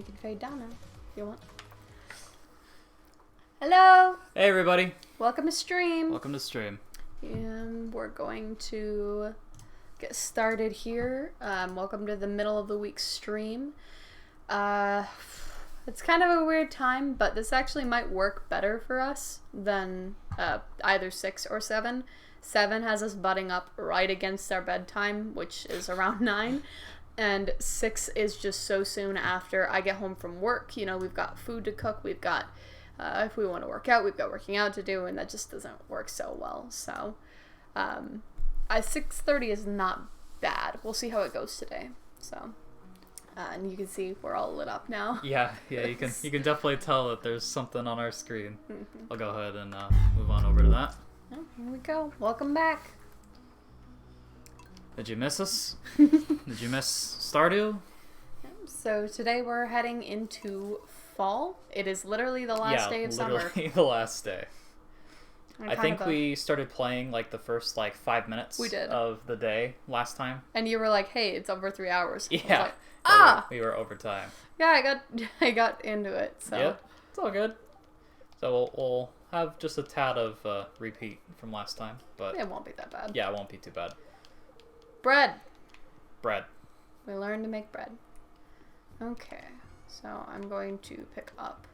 you can fade down now if you want. Hello! Hey everybody! Welcome to stream. Welcome to stream. And we're going to get started here. Welcome to the middle of the week stream. It's kind of a weird time, but this actually might work better for us than either 6 or 7. 7 has us butting up right against our bedtime, which is around 9. And 6 is just so soon after I get home from work. You know, we've got food to cook, we've got, if we want to work out, we've got working out to do, and that just doesn't work so well. So, 6:30 is not bad. We'll see how it goes today. So, and you can see we're all lit up now. Yeah, you can definitely tell that there's something on our screen. Mm-hmm. I'll go ahead and move on over to that. Oh, here we go. Welcome back. Did you miss us? Did you miss Stardew? So today we're heading into fall. It is literally the last day of summer. Yeah, literally the last day. I think we started playing like the first 5 minutes of the day last time. And you were like, hey, it's over 3 hours. Yeah. We were over time. Yeah, I got into it. So yeah, it's all good. So we'll have just a tad of repeat from last time, but it won't be that bad. Yeah, it won't be too bad. Bread. We learned to make bread. Okay, so I'm going to pick up.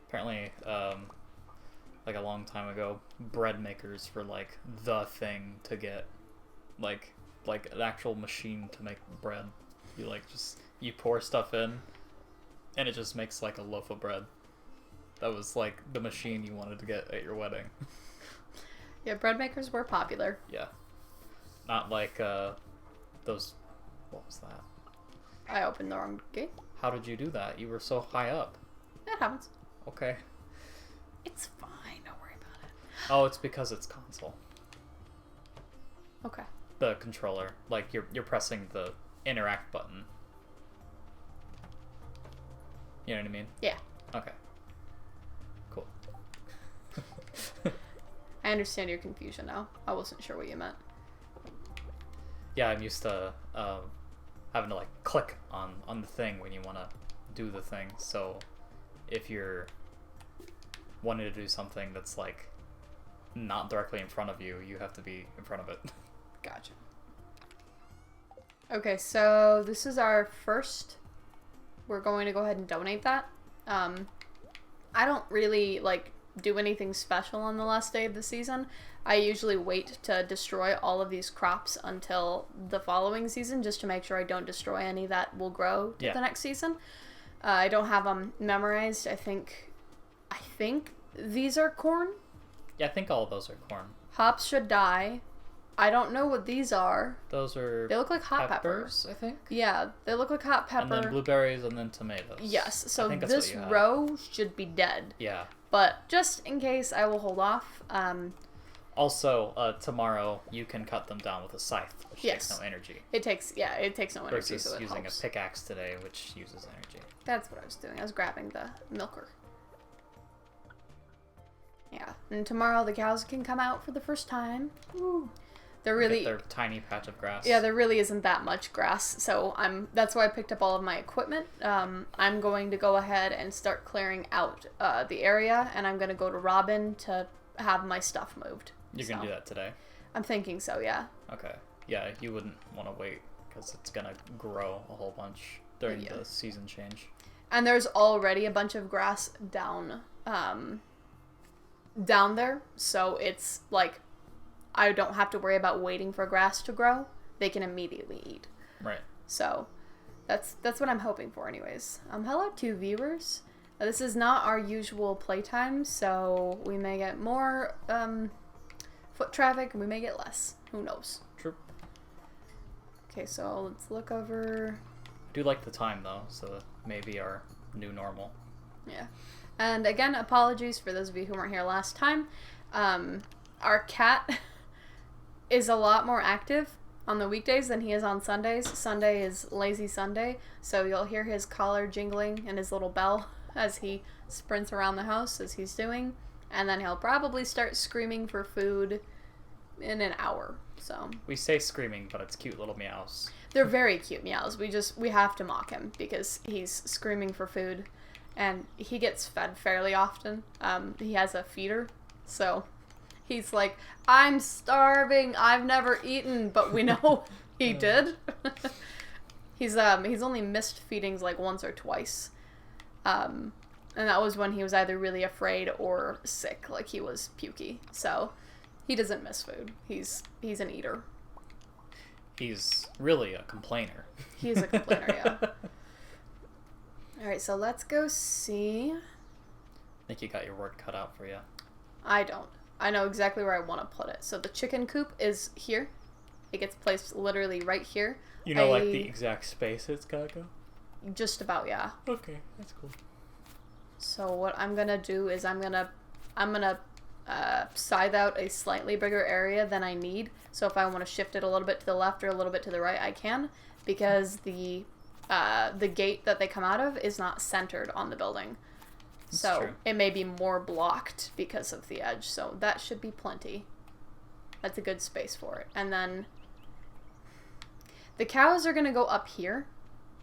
Apparently, a long time ago, bread makers were the thing to get, like an actual machine to make bread. You pour stuff in, and it just makes a loaf of bread. That was the machine you wanted to get at your wedding. Yeah, bread makers were popular. Yeah. Not those... What was that? I opened the wrong gate. How did you do that? You were so high up. That happens. Okay. It's fine. Don't worry about it. Oh, it's because it's console. Okay. The controller. You're pressing the interact button. You know what I mean? Yeah. Okay. Cool. I understand your confusion now. I wasn't sure what you meant. Yeah, I'm used to having to click on the thing when you want to do the thing. So if you're wanting to do something that's not directly in front of you, you have to be in front of it. Gotcha. Okay, so this is our first. We're going to go ahead and donate that. I don't really do anything special on the last day of the season. I usually wait to destroy all of these crops until the following season just to make sure I don't destroy any that will grow to the next season. I don't have them memorized. I think these are corn. Yeah, I think all of those are corn. Hops should die. I don't know what these are. Those are... They look like hot peppers, I think. Yeah, they look like hot pepper. And then blueberries and then tomatoes. Yes, so this row should be dead. Yeah. But just in case, I will hold off. Also, tomorrow you can cut them down with a scythe, which takes no energy. It takes no energy. Versus so it using helps. a pickaxe today, which uses energy. That's what I was doing. I was grabbing the milker. Yeah, and tomorrow the cows can come out for the first time. Ooh. Get their tiny patch of grass. Yeah, there really isn't that much grass, so that's why I picked up all of my equipment. I'm going to go ahead and start clearing out the area, and I'm going to go to Robin to have my stuff moved. You're going to do that today? I'm thinking so, yeah. Okay. Yeah, you wouldn't want to wait, because it's going to grow a whole bunch during the season change. And there's already a bunch of grass down there, so it's I don't have to worry about waiting for grass to grow. They can immediately eat. Right. So that's what I'm hoping for anyways. Hello to viewers. This is not our usual playtime, so we may get more foot traffic and we may get less. Who knows? True. Okay, so let's look over. I do like the time though, so that may be our new normal. Yeah. And again, apologies for those of you who weren't here last time. Our cat is a lot more active on the weekdays than he is on Sundays. Sunday is lazy Sunday, so you'll hear his collar jingling and his little bell as he sprints around the house as he's doing, and then he'll probably start screaming for food in an hour. So we say screaming, but it's cute little meows. They're very cute meows. We have to mock him because he's screaming for food, and he gets fed fairly often. He has a feeder, so he's like, "I'm starving. I've never eaten," but we know he did. He's only missed feedings like once or twice, and that was when he was either really afraid or sick, like he was pukey. So he doesn't miss food. He's an eater. He's really a complainer. He is a complainer, yeah. Alright, so let's go see. I think you got your work cut out for you. I don't. I know exactly where I want to put it. So the chicken coop is here. It gets placed literally right here. You know, like the exact space it's gotta go? Just about, yeah. Okay, that's cool. So what I'm gonna do is I'm gonna scythe out a slightly bigger area than I need. So if I want to shift it a little bit to the left or a little bit to the right, I can, because the gate that they come out of is not centered on the building. That's so true. It may be more blocked because of the edge. So that should be plenty. That's a good space for it. And then the cows are going to go up here,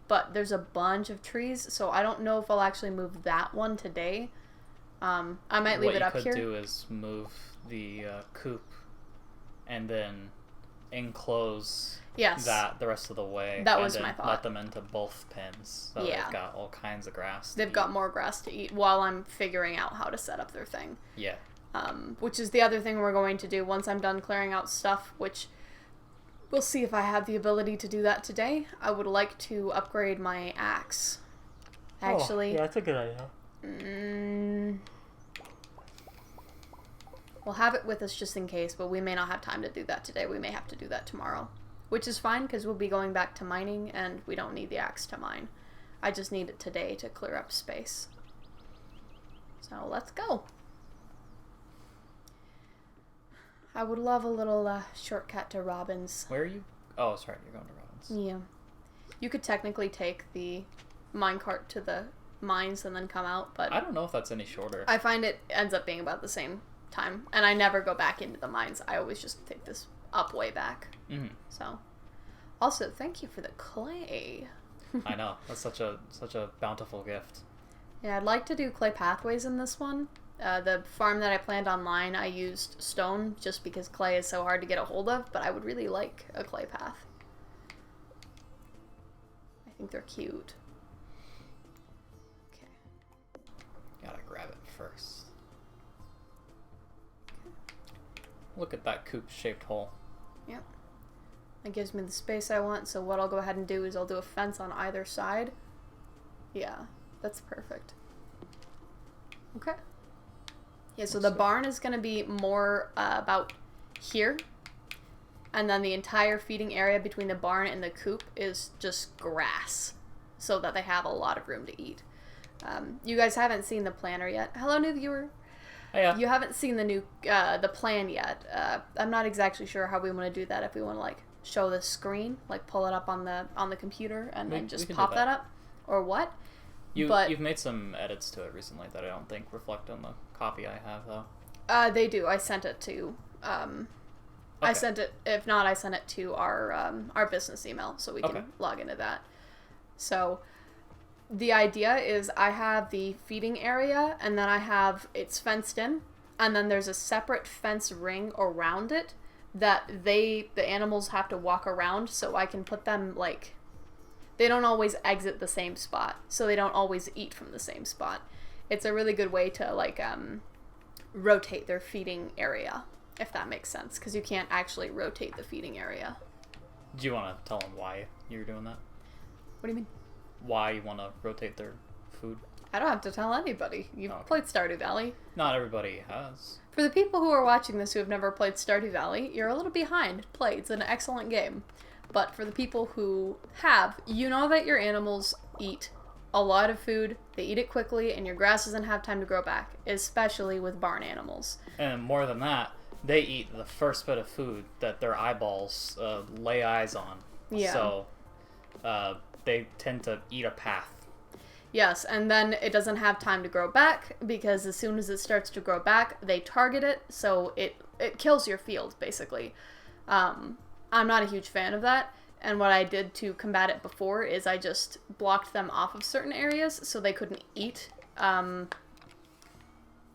but there's a bunch of trees, so I don't know if I'll actually move that one today. I might leave it up here. What you could do is move the coop and then enclose that the rest of the way. That was and my then thought. Let them into both pens. So Yeah. they've got all kinds of grass. They've got more grass to eat while I'm figuring out how to set up their thing. Yeah. Which is the other thing we're going to do once I'm done clearing out stuff, which we'll see if I have the ability to do that today. I would like to upgrade my axe. Actually. Oh, yeah, that's a good idea. We'll have it with us just in case, but we may not have time to do that today. We may have to do that tomorrow. Which is fine, because we'll be going back to mining, and we don't need the axe to mine. I just need it today to clear up space. So, let's go. I would love a little shortcut to Robin's. Where are you? Oh, sorry, you're going to Robin's. Yeah. You could technically take the minecart to the mines and then come out, but I don't know if that's any shorter. I find it ends up being about the same time, and I never go back into the mines. I always just take this up way back. Mm-hmm. So, also, thank you for the clay. I know, that's such a bountiful gift. Yeah, I'd like to do clay pathways in this one. The farm that I planned online, I used stone just because clay is so hard to get a hold of, but I would really like a clay path. I think they're cute. Okay. Gotta grab it first. Look at that coop-shaped hole. Yep. It gives me the space I want, so what I'll go ahead and do is I'll do a fence on either side. Yeah, that's perfect. Okay. Yeah, so the barn is going to be more about here. And then the entire feeding area between the barn and the coop is just grass, so that they have a lot of room to eat. You guys haven't seen the planner yet. Hello, new viewer. Oh, yeah. You haven't seen the plan yet. I'm not exactly sure how we want to do that. If we want to like show the screen, like pull it up on the computer and then just pop that up, or what? You've made some edits to it recently that I don't think reflect on the copy I have though. They do. I sent it to. I sent it. If not, I sent it to our business email so we can log into that. So. The idea is I have the feeding area, and then I have it's fenced in, and then there's a separate fence ring around it that the animals have to walk around, so I can put them like they don't always exit the same spot, so they don't always eat from the same spot. It's a really good way to like rotate their feeding area, if that makes sense, because you can't actually rotate the feeding area. Do you want to tell them why you're doing that? What do you mean? Why you want to rotate their food? I don't have to tell anybody. You've played Stardew Valley. Not everybody has. For the people who are watching this who have never played Stardew Valley, you're a little behind. Play. It's an excellent game. But for the people who have, you know that your animals eat a lot of food, they eat it quickly, and your grass doesn't have time to grow back, especially with barn animals. And more than that, they eat the first bit of food that their eyeballs lay eyes on. Yeah. So, they tend to eat a path. Yes, and then it doesn't have time to grow back, because as soon as it starts to grow back, they target it, so it kills your field, basically. I'm not a huge fan of that, And what I did to combat it before is I just blocked them off of certain areas so they couldn't eat. Or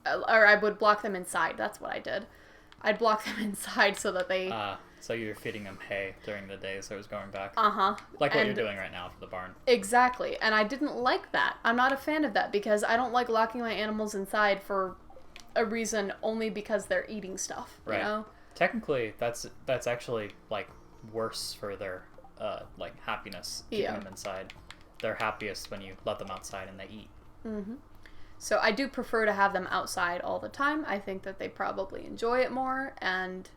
I would block them inside. That's what I did. I'd block them inside so that they... So you were feeding them hay during the day, so it was going back. Uh-huh. Like what you're doing right now for the barn. Exactly. And I didn't like that. I'm not a fan of that because I don't like locking my animals inside for a reason only because they're eating stuff. Right. You know? Technically, that's actually, like, worse for their, like, happiness, keeping them inside. They're happiest when you let them outside and they eat. Mm-hmm. So I do prefer to have them outside all the time. I think that they probably enjoy it more, and,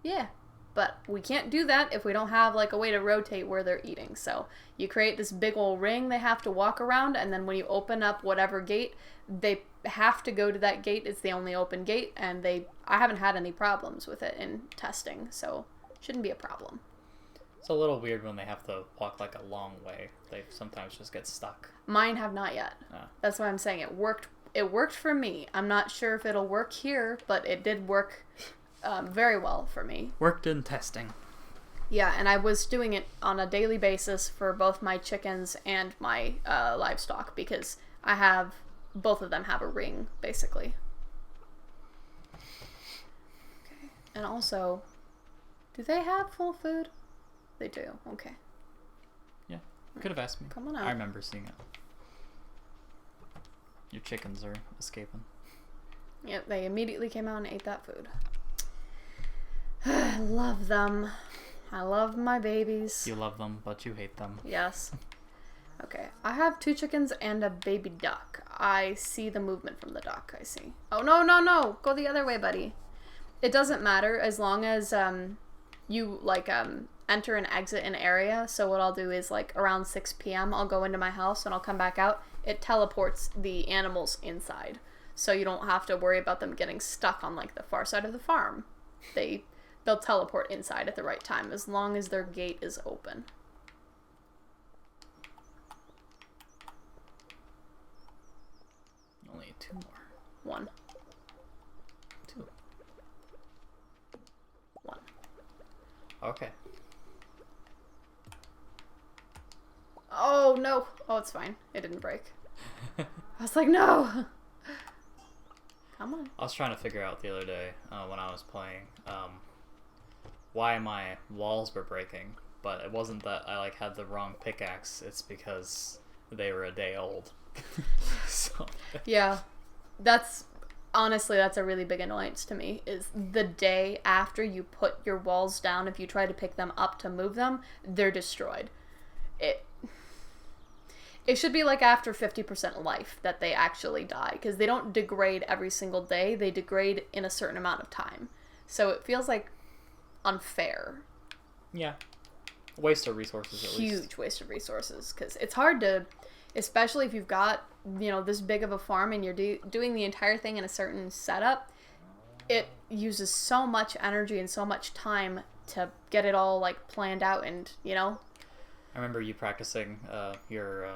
yeah. But we can't do that if we don't have, like, a way to rotate where they're eating. So you create this big old ring they have to walk around, and then when you open up whatever gate, they have to go to that gate. It's the only open gate, and I haven't had any problems with it in testing, so shouldn't be a problem. It's a little weird when they have to walk, like, a long way. They sometimes just get stuck. Mine have not yet. That's why I'm saying it worked. It worked for me. I'm not sure if it'll work here, but it did work very well for me. Worked in testing. Yeah, and I was doing it on a daily basis for both my chickens and my livestock because both of them have a ring, basically. Okay. And also, do they have full food? They do. Okay. Yeah. Could have asked me. Come on out. I remember seeing it. Your chickens are escaping. Yep, they immediately came out and ate that food. I love them. I love my babies. You love them, but you hate them. Yes. Okay, I have 2 chickens and a baby duck. I see the movement from the duck, I see. Oh, no! Go the other way, buddy. It doesn't matter as long as you, like, enter and exit an area. So what I'll do is, like, around 6 p.m., I'll go into my house and I'll come back out. It teleports the animals inside. So you don't have to worry about them getting stuck on, like, the far side of the farm. They'll teleport inside at the right time as long as their gate is open. Only 2 more. 1. 2. 1. Okay. Oh, no. Oh, it's fine. It didn't break. I was like, no. Come on. I was trying to figure out the other day when I was playing why my walls were breaking, but it wasn't that I, like, had the wrong pickaxe. It's because they were a day old. So. Yeah. That's a really big annoyance to me, is the day after you put your walls down, if you try to pick them up to move them, they're destroyed. It should be like after 50% life that they actually die, because they don't degrade every single day. They degrade in a certain amount of time. So it feels like unfair. Yeah. Waste of resources, at least. Huge waste of resources, because it's hard to, especially if you've got, this big of a farm and you're doing the entire thing in a certain setup, it uses so much energy and so much time to get it all, like, planned out and, I remember you practicing your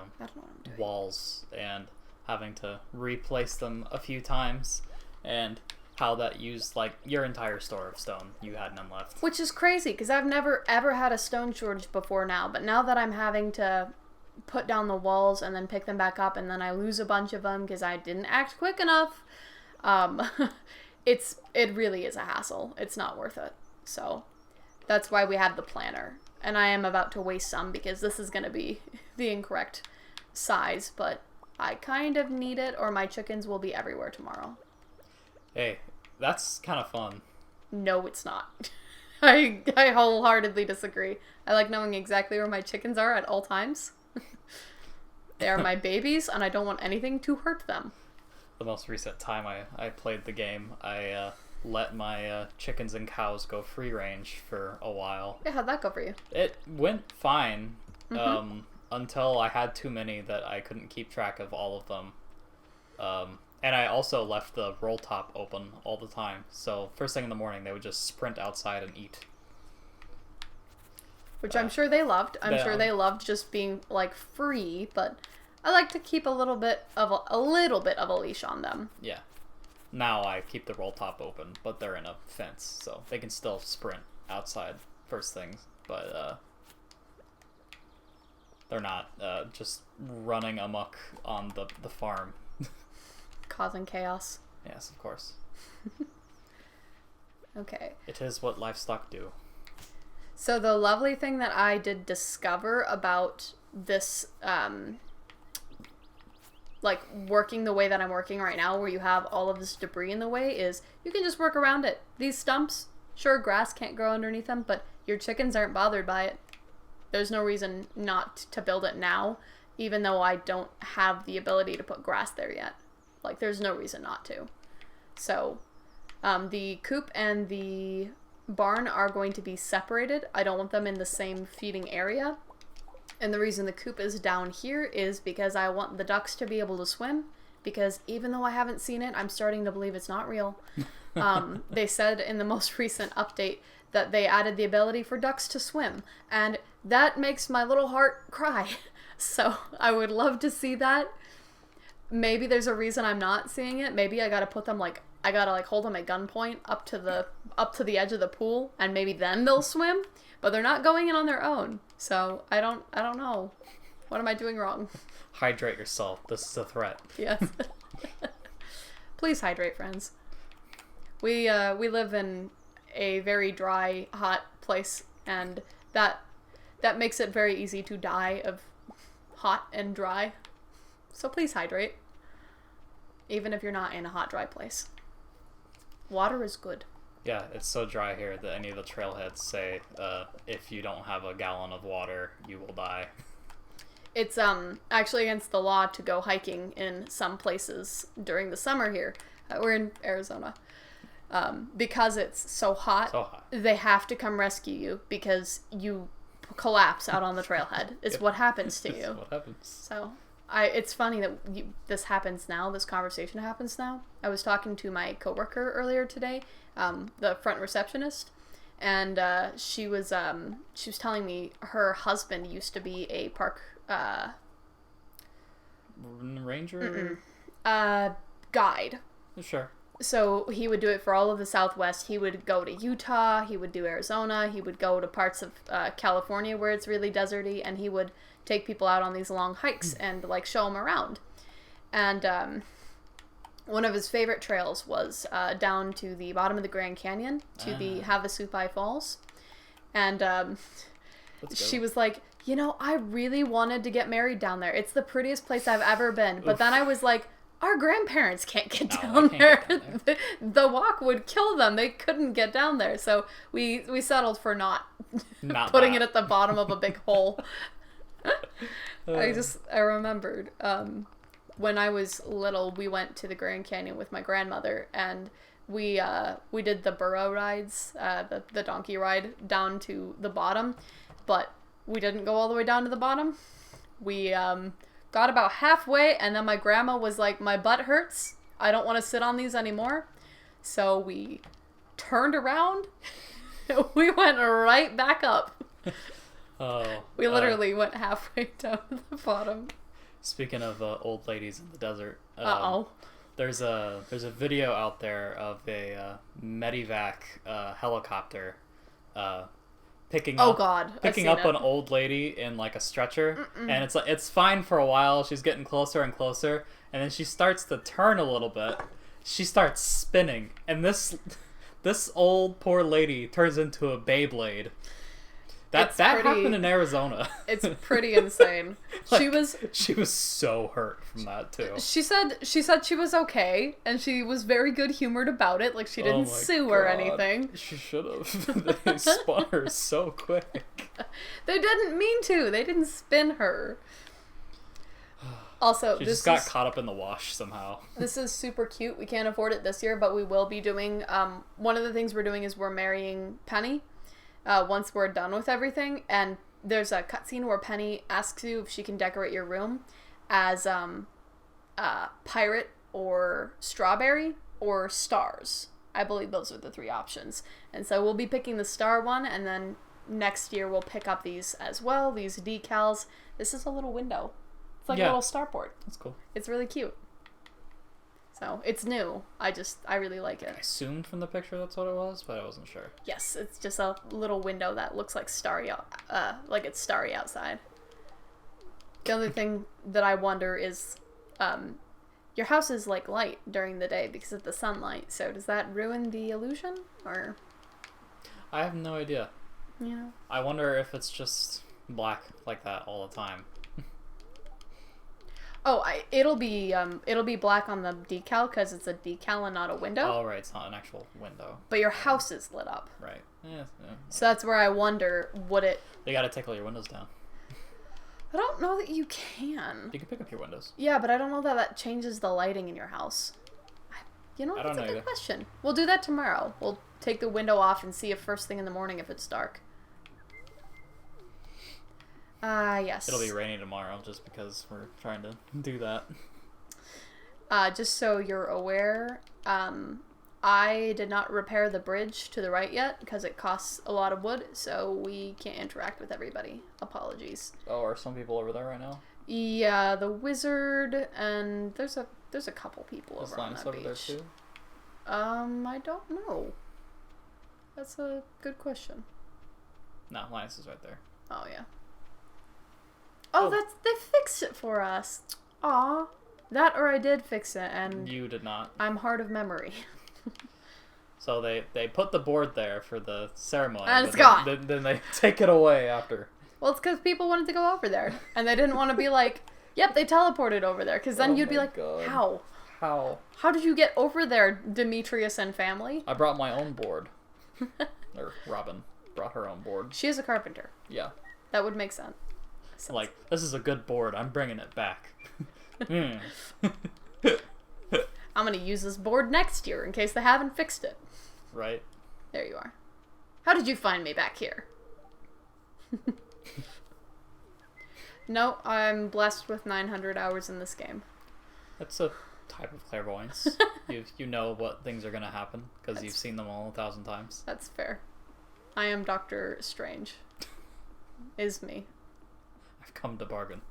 walls and having to replace them a few times, and how that used, like, your entire store of stone. You had none left. Which is crazy, because I've never, ever had a stone shortage before now, but now that I'm having to put down the walls and then pick them back up, and then I lose a bunch of them because I didn't act quick enough, it really is a hassle. It's not worth it. So that's why we have the planner. And I am about to waste some because this is going to be the incorrect size, but I kind of need it or my chickens will be everywhere tomorrow. Hey, that's kind of fun. No, it's not. I wholeheartedly disagree. I like knowing exactly where my chickens are at all times. They are my babies, and I don't want anything to hurt them. The most recent time I played the game, I let my chickens and cows go free range for a while. Yeah, how'd that go for you? It went fine, until I had too many that I couldn't keep track of all of them. And I also left the roll top open all the time, so first thing in the morning they would just sprint outside and eat. Which I'm sure they loved. I'm sure they loved just being, like, free, but I like to keep a little bit of a leash on them. Yeah. Now I keep the roll top open, but they're in a fence, so they can still sprint outside. first things, but they're not just running amok on the farm. Causing chaos. Yes, of course. Okay. It is what livestock do. So the lovely thing that I did discover about this, like, working the way that I'm working right now, where you have all of this debris in the way, is you can just work around it. These stumps, sure, grass can't grow underneath them, but your chickens aren't bothered by it. There's no reason not to build it now, even though I don't have the ability to put grass there yet. Like, there's no reason not to. So, the coop and the barn are going to be separated. I don't want them in the same feeding area. And the reason the coop is down here is because I want the ducks to be able to swim. Because even though I haven't seen it, I'm starting to believe it's not real. They said in the most recent update that they added the ability for ducks to swim. And that makes my little heart cry. So I would love to see that. Maybe there's a reason I'm not seeing it. Maybe I gotta put them I gotta hold them at gunpoint up to the edge of the pool, and maybe then they'll swim. But they're not going in on their own. So I don't know. What am I doing wrong? Hydrate yourself. This is a threat. Yes. Please hydrate, friends. We live in a very dry, hot place, and that makes it very easy to die of hot and dry. So please hydrate. Even if you're not in a hot, dry place. Water is good. Yeah, it's so dry here that any of the trailheads say, if you don't have a gallon of water, you will die. It's actually against the law to go hiking in some places during the summer here. We're in Arizona. Because it's so hot, they have to come rescue you because you collapse out on the trailhead. It's what happens to you. What happens. So, it's funny that this happens now. This conversation happens now. I was talking to my coworker earlier today, the front receptionist, and she was telling me her husband used to be a park ranger guide. Sure. So he would do it for all of the Southwest. He would go to Utah, he would do Arizona, he would go to parts of California where it's really deserty, and he would take people out on these long hikes and show them around. And one of his favorite trails was down to the bottom of the Grand Canyon to the Havasupai Falls. And she was like, I really wanted to get married down there. It's the prettiest place I've ever been. But then I was like, our grandparents can't get down there. The walk would kill them. They couldn't get down there. So we settled for not putting it at the bottom of a big hole. I remembered when I was little, we went to the Grand Canyon with my grandmother, and we did the burro rides, the donkey ride down to the bottom, but we didn't go all the way down to the bottom. We got about halfway, and then my grandma was like, my butt hurts. I don't want to sit on these anymore. So we turned around. We went right back up. We literally went halfway down to the bottom. Speaking of old ladies in the desert, uh-oh. There's a video out there of a medevac helicopter picking up an old lady in a stretcher. Mm-mm. And it's fine for a while. She's getting closer and closer, and then she starts to turn a little bit. She starts spinning, and this old poor lady turns into a Beyblade. That happened in Arizona. It's pretty insane. She was so hurt from that too. She said she was okay, and she was very good humored about it. She didn't sue or anything. She should have. They spun her so quick. They didn't mean to. They didn't spin her. Also, she just got caught up in the wash somehow. This is super cute. We can't afford it this year, but we will be doing. One of the things we're doing is we're marrying Penny. Once we're done with everything, and there's a cutscene where Penny asks you if she can decorate your room as pirate or strawberry or stars. I believe those are the three options. And so we'll be picking the star one, and then next year we'll pick up these as well, these decals. This is a little window. It's like a little starport. That's cool. It's really cute. So it's new. I really like I it. assumed from the picture that's what it was, but I wasn't sure. Yes, it's just a little window that looks like like it's starry outside. The other thing that I wonder is, your house is like light during the day because of the sunlight. So does that ruin the illusion, or? I have no idea. Yeah. I wonder if it's just black like that all the time. Oh, it'll be black on the decal because it's a decal and not a window. Oh, right, it's not an actual window. But your house is lit up. Right. Yeah. So that's where I wonder, would it... They gotta take all your windows down. I don't know that you can. You can pick up your windows. Yeah, but I don't know that changes the lighting in your house. That's a good question. We'll do that tomorrow. We'll take the window off and see if first thing in the morning if it's dark. Yes. It'll be rainy tomorrow just because we're trying to do that. Just so you're aware, I did not repair the bridge to the right yet because it costs a lot of wood, so we can't interact with everybody. Apologies. Oh, are some people over there right now? Yeah, the wizard and there's a couple people over on that over beach. there too? I don't know. That's a good question. No, Linus is right there. Oh yeah. Oh, they fixed it for us. Aw. That or I did fix it and You did not. I'm hard of memory. So they put the board there for the ceremony. And it's gone. Then they take it away after. Well, it's because people wanted to go over there and they didn't want to be like, yep, they teleported over there, because then you'd be like, God. How? How did you get over there, Demetrius and family? I brought my own board. Or Robin brought her own board. She is a carpenter. Yeah. That would make sense. Like, this is a good board. I'm bringing it back. I'm going to use this board next year in case they haven't fixed it. Right. There you are. How did you find me back here? No, I'm blessed with 900 hours in this game. That's a type of clairvoyance. you know what things are going to happen because you've seen them all 1,000 times. That's fair. I am Doctor Strange. Is me. I've come to bargain.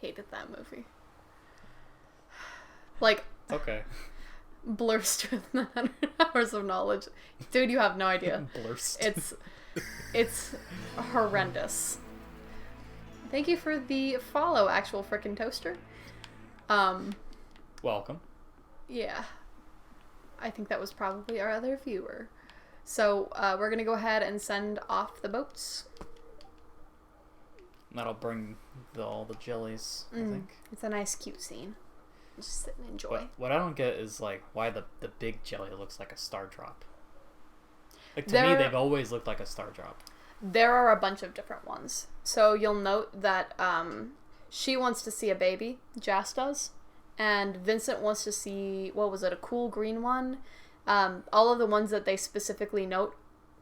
Hated that movie. Like, Okay. blurst with 900 hours of knowledge. Dude, you have no idea. Blurst. It's horrendous. Thank you for the follow, actual frickin' toaster. Welcome. Yeah. I think that was probably our other viewer. So, we're gonna go ahead and send off the boats. That'll bring all the jellies, I think. It's a nice, cute scene. Just sit and enjoy. What I don't get is, like, why the big jelly looks like a star drop. Like, to There- me, they've always looked like a star drop. There are a bunch of different ones. So you'll note that she wants to see a baby, Jas does, and Vincent wants to see, what was it, a cool green one? All of the ones that they specifically note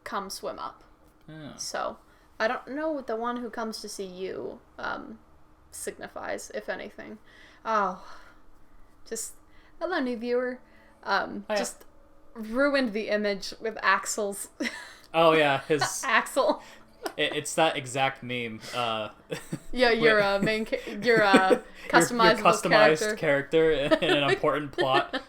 come swim up. Yeah. So I don't know what the one who comes to see you signifies, if anything. Oh, just, hello, new viewer. Just ruined the image with Axel's. Oh, yeah, his... Axel. It's that exact meme. Yeah, your your customizable your customized character in an important plot.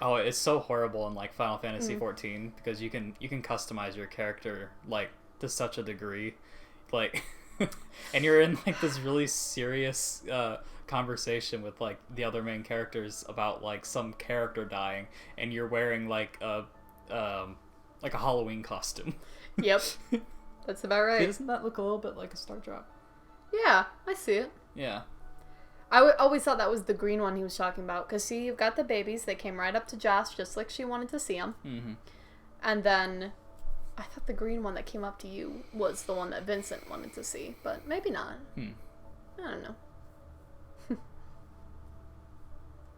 Oh, it's so horrible in, like, Final Fantasy XIV because you can customize your character, like, to such a degree, like, and you're in, like, this really serious conversation with, like, the other main characters about, like, some character dying, and you're wearing, like a Halloween costume. Yep, that's about right. Doesn't that look a little bit like a star drop? Yeah, I see it. Yeah. I always thought that was the green one he was talking about, because see, you've got the babies, they came right up to Josh just like she wanted to see them. Mm-hmm. And then I thought the green one that came up to you was the one that Vincent wanted to see, but maybe not. I don't know.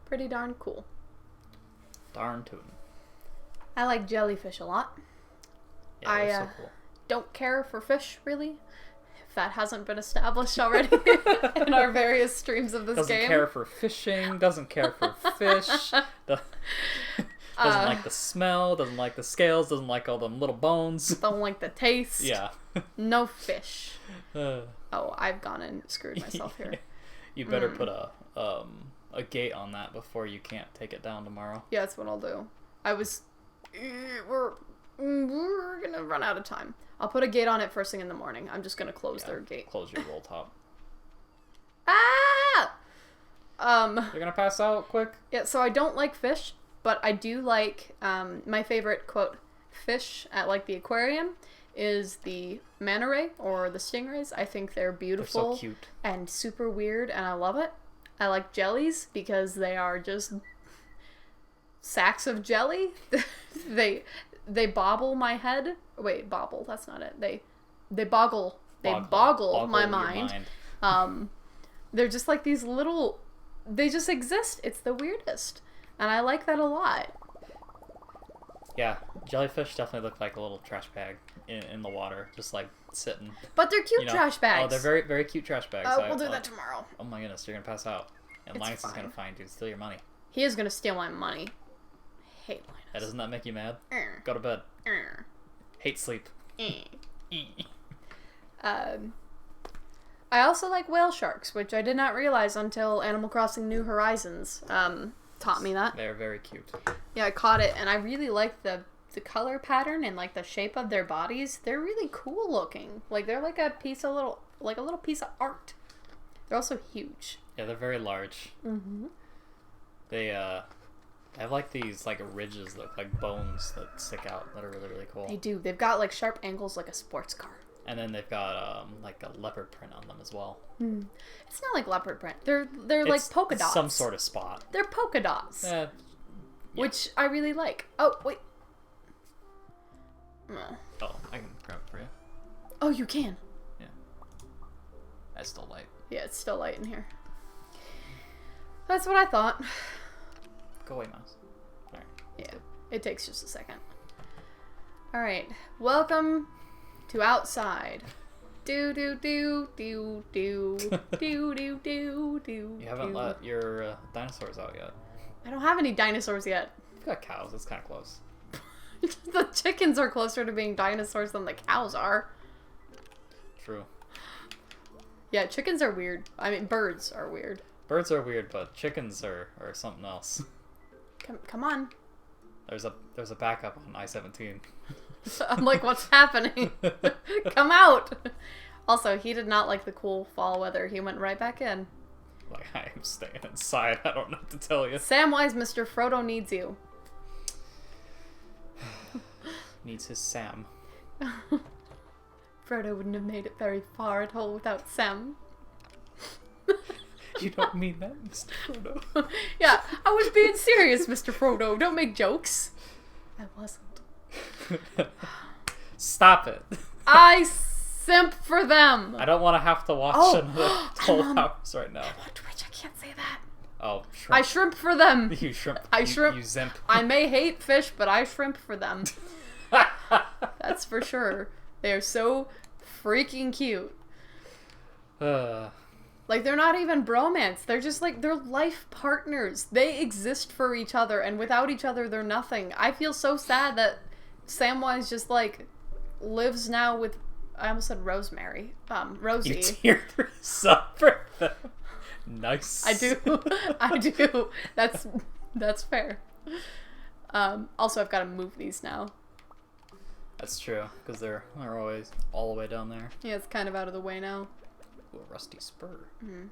Pretty darn cool. Darn tootin'. I like jellyfish a lot. Yeah, they're so cool. Don't care for fish, really. If that hasn't been established already in our various streams of this game. Doesn't care for fishing, doesn't care for fish, doesn't like the smell, doesn't like the scales, doesn't like all them little bones. Don't like the taste. Yeah. No fish. Oh, I've gone and screwed myself here. You better put a gate on that before you can't take it down tomorrow. Yeah, that's what I'll do. We're gonna run out of time. I'll put a gate on it first thing in the morning. I'm just gonna close their gate. Close your roll top. Ah! You're gonna pass out quick? Yeah, so I don't like fish, but I do like, my favorite, quote, fish at, like, the aquarium is the manta ray, or the stingrays. I think they're beautiful. They're so cute. And super weird, and I love it. I like jellies, because they are just sacks of jelly. They bobble my head. Wait, bobble, that's not it. They boggle my mind. They're just like these little, they just exist. It's the weirdest. And I like that a lot. Yeah, jellyfish definitely look like a little trash bag in the water, just like sitting. But they're cute trash bags. Oh, they're very, very cute trash bags. We'll do that tomorrow. Oh my goodness, you're gonna pass out. And Linus is gonna find you and steal your money. He is gonna steal my money. I hate Linus. Doesn't that make you mad? Go to bed. Hate sleep. I also like whale sharks, which I did not realize until Animal Crossing New Horizons taught me that. They're very cute. Yeah, I caught it, and I really like the color pattern and like the shape of their bodies. They're really cool looking. Like they're like a little piece of art. They're also huge. Yeah, they're very large. Mm-hmm. They have like these like ridges that look like bones that stick out that are really, really cool. They do. They've got like sharp angles like a sports car. And then they've got like a leopard print on them as well. It's not like leopard print. They're like polka dots. Some sort of spot. They're polka dots. Yeah. Which I really like. Oh, wait. Oh, I can grab it for you. Oh, you can? Yeah. That's still light. Yeah, it's still light in here. That's what I thought. Go away, mouse. Alright. Yeah, it takes just a second. Alright, welcome to outside. Do do do do do do do do do. You haven't let your dinosaurs out yet. I don't have any dinosaurs yet. You've got cows. It's kind of close. The chickens are closer to being dinosaurs than the cows are. True. Yeah, chickens are weird. I mean, birds are weird. Birds are weird, but chickens are something else. Come on. There's a backup on I-17. I'm like, what's happening? Come out! Also, he did not like the cool fall weather. He went right back in. Like, I am staying inside. I don't know what to tell you. Samwise, Mr. Frodo needs you. Needs his Sam. Frodo wouldn't have made it very far at all without Sam. You don't mean that, Mr. Frodo. Yeah, I was being serious, Mr. Frodo. Don't make jokes. I wasn't. Stop it. I simp for them. I don't want to have to watch another 12 hours right now. I'm on Twitch. I can't say that. Oh, shrimp. I shrimp for them. You shrimp. I shrimp. You zimp. I may hate fish, but I shrimp for them. That's for sure. They are so freaking cute. Like, they're not even bromance. They're just like, they're life partners. They exist for each other, and without each other, they're nothing. I feel so sad that Samwise just, like, lives now with, I almost said Rosemary. Rosie. You tear yourself for them. Nice. I do. I do. That's fair. Also, I've got to move these now. That's true, because they're always all the way down there. Yeah, it's kind of out of the way now. Ooh, a rusty spur. Mm-hmm.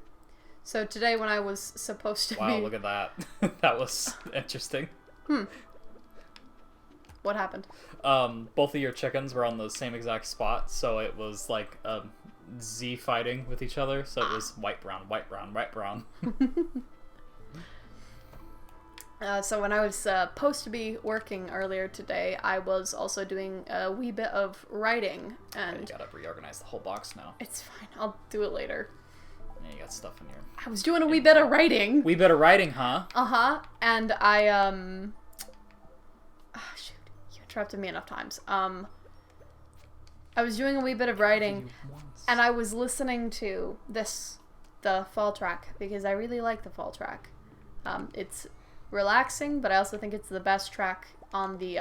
So today when I was supposed to Wow, look at that. That was interesting. What happened? Both of your chickens were on the same exact spot, so it was like Z fighting with each other, so it was white, brown, white, brown, white, brown. So when I was supposed to be working earlier today, I was also doing a wee bit of writing, and You gotta reorganize the whole box now. it's fine. I'll do it later. Yeah, you got stuff in here. I was doing a wee bit of writing. Wee bit of writing, huh? And I shoot, you interrupted me enough times. I was doing a wee bit of writing, and I was listening to the fall track, because I really like the fall track. It's relaxing, but I also think it's the best track on the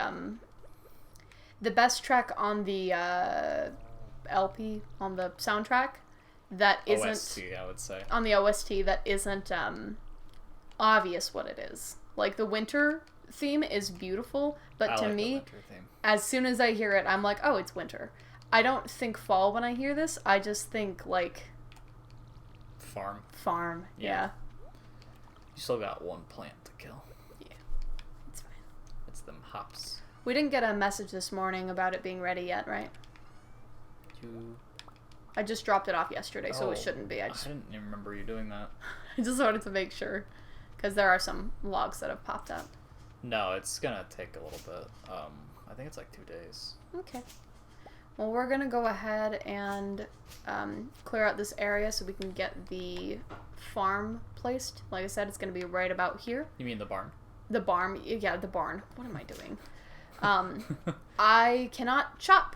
LP, on the soundtrack, that isn't OST, I would say. on the OST that isn't obvious what it is. Like the winter theme is beautiful, but I to like the me, winter theme. as soon as I hear it, I'm like, oh, it's winter. I don't think fall when I hear this. I just think like farm. Yeah. You still got one plant to kill. Yeah, it's fine. It's them hops. We didn't get a message this morning about it being ready yet, right? I just dropped it off yesterday, so it shouldn't be. I didn't even remember you doing that. I just wanted to make sure, because there are some logs that have popped up. No, it's gonna take a little bit. I think it's like 2 days. Okay. Well, we're gonna go ahead and clear out this area so we can get the farm placed. Like I said, it's gonna be right about here. You mean the barn? The barn, yeah, the barn. What am I doing? I cannot chop,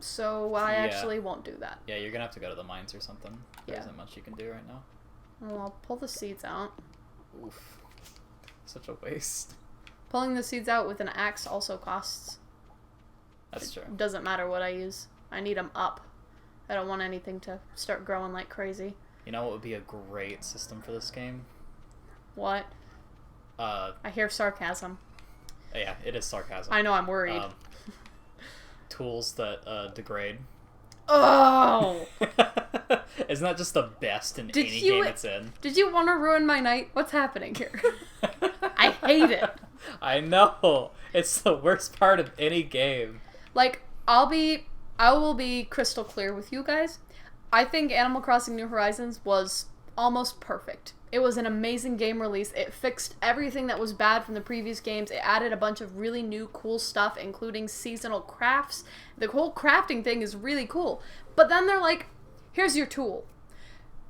so I actually won't do that. Yeah, you're gonna have to go to the mines or something. There Yeah. isn't much you can do right now. Well, I'll pull the seeds out. Oof. Such a waste. Pulling the seeds out with an axe also costs. That's true. It doesn't matter what I use. I need them up. I don't want anything to start growing like crazy. You know what would be a great system for this game? What? I hear sarcasm. Yeah, it is sarcasm. I know, I'm worried. Tools that degrade. Oh! Isn't that just the best in any game it's in? Did you want to ruin my night? What's happening here? I hate it. I know. It's the worst part of any game. Like, I will be crystal clear with you guys. I think Animal Crossing New Horizons was almost perfect. It was an amazing game release. It fixed everything that was bad from the previous games. It added a bunch of really new cool stuff, including seasonal crafts. The whole crafting thing is really cool. But then they're like, here's your tool.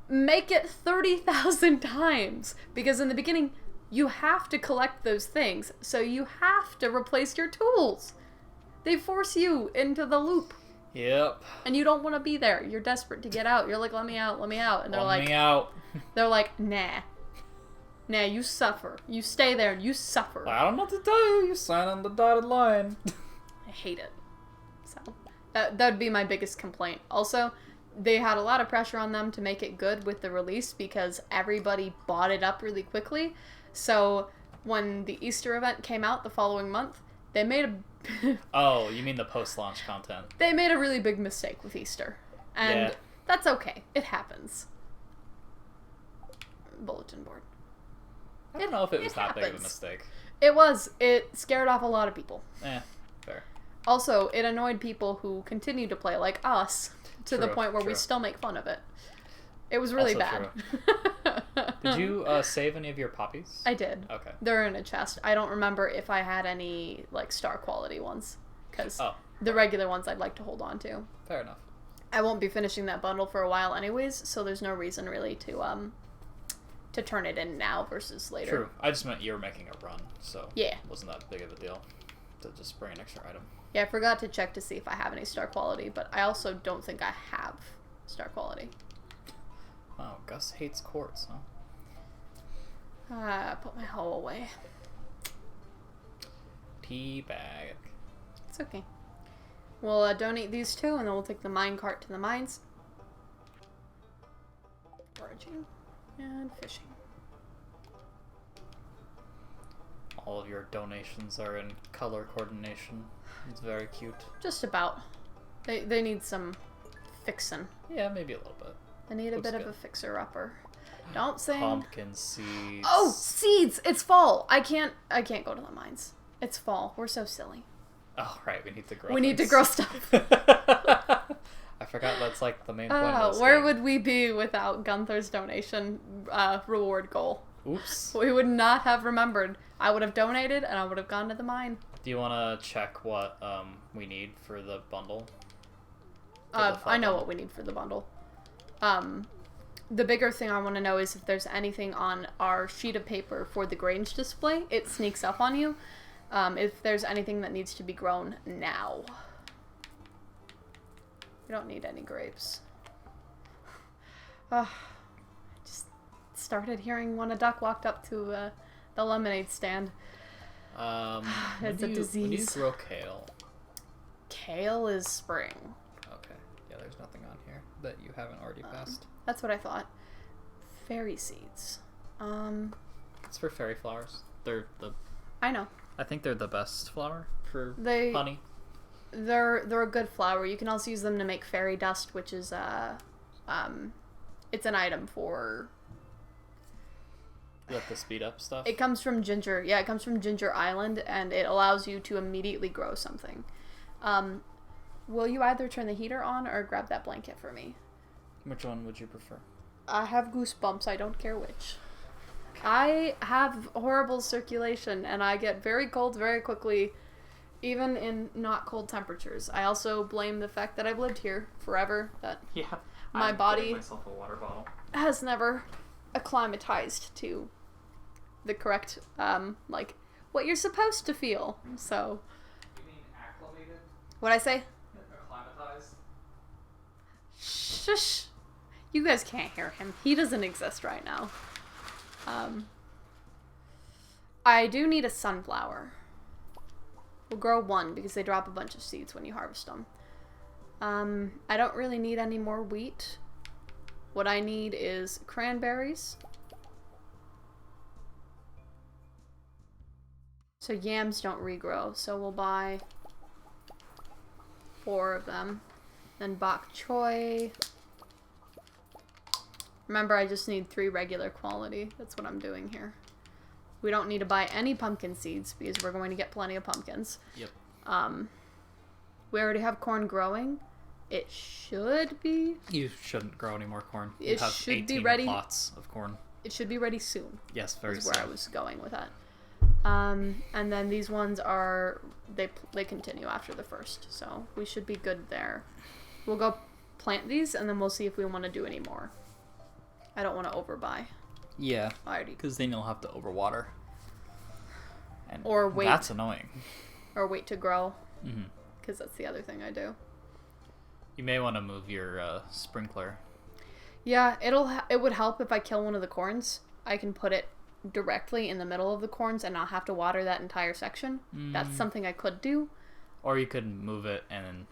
Make it 30,000 times. Because in the beginning, you have to collect those things. So you have to replace your tools. They force you into the loop. Yep. And you don't want to be there. You're desperate to get out. You're like, let me out, let me out. And they're Let me out. They're like, nah. Nah, you suffer. You stay there and you suffer. I don't know what to tell you. You sign on the dotted line. I hate it. So, that would be my biggest complaint. Also, they had a lot of pressure on them to make it good with the release because everybody bought it up really quickly. So, when the Easter event came out the following month, they made a... Oh, you mean the post-launch content. They made a really big mistake with Easter. And that's okay. It happens. Bulletin board. I don't know if it was that big of a mistake. It was. It scared off a lot of people. Fair. Also, it annoyed people who continue to play, like us, to the point where we still make fun of it. It was really bad. Did you save any of your poppies? I did. Okay. They're in a chest. I don't remember if I had any, like, star quality ones. Because the regular ones I'd like to hold on to. Fair enough. I won't be finishing that bundle for a while anyways, so there's no reason really to turn it in now versus later. True. I just meant you were making a run, so it wasn't that big of a deal to just bring an extra item. Yeah, I forgot to check to see if I have any star quality, but I also don't think I have star quality. Wow, Gus hates quartz, huh? Put my hoe away. Tea bag. It's okay. We'll donate these two, and then we'll take the mine cart to the mines. Foraging and fishing. All of your donations are in color coordination. It's very cute. Just about. They need some fixin'. Yeah, maybe a little bit. They need a bit of a fixer-upper. Don't sing. Pumpkin seeds. Oh, seeds! It's fall. I can't go to the mines. It's fall. We're so silly. Oh, right. We need to grow. We need to grow stuff. I forgot that's like the main point of this where game. would we be without Gunther's donation reward goal? Oops. We would not have remembered. I would have donated and I would have gone to the mine. Do you want to check what we need for the bundle? I know what we need for the bundle. The bigger thing I want to know is if there's anything on our sheet of paper for the Grange display. It sneaks up on you. If there's anything that needs to be grown now. We don't need any grapes. I just started hearing when a duck walked up to the lemonade stand. It's a disease. When do you grow kale? Kale is spring. Okay. Yeah, there's nothing on here. that you haven't already passed. That's what I thought. Fairy seeds. It's for fairy flowers. I know. I think they're the best flower for honey. They're a good flower. You can also use them to make fairy dust, which is it's an item for. Is that the speed up stuff? It comes from Ginger. Yeah, it comes from Ginger Island, and it allows you to immediately grow something. Will you either turn the heater on or grab that blanket for me? Which one would you prefer? I have goosebumps. I don't care which. I have horrible circulation, and I get very cold very quickly, even in not cold temperatures. I also blame the fact that I've lived here forever, that my body myself a water bottle. has never acclimatized to the correct, what you're supposed to feel. So. You mean acclimated? What'd I say? Acclimatized? Shush. You guys can't hear him. He doesn't exist right now. I do need a sunflower. We'll grow one because they drop a bunch of seeds when you harvest them. I don't really need any more wheat. What I need is cranberries. So yams don't regrow, so we'll buy 4 of them. Then bok choy. Remember, I just need 3 regular quality. That's what I'm doing here. We don't need to buy any pumpkin seeds because we're going to get plenty of pumpkins. Yep. We already have corn growing. It should be. You shouldn't grow any more corn. It You have should 18 be ready. plots of corn. It should be ready soon. Yes, very is soon. where I was going with that. And then these ones are they continue after the first, so we should be good there. We'll go plant these, and then we'll see if we want to do any more. I don't want to overbuy. Yeah, Alrighty. because then you'll have to overwater. And Or wait. That's annoying. Or wait to grow, Mm-hmm. because that's the other thing I do. You may want to move your sprinkler. Yeah, it would help if I kill one of the corns. I can put it directly in the middle of the corns and not have to water that entire section. That's something I could do. Or you could move it and then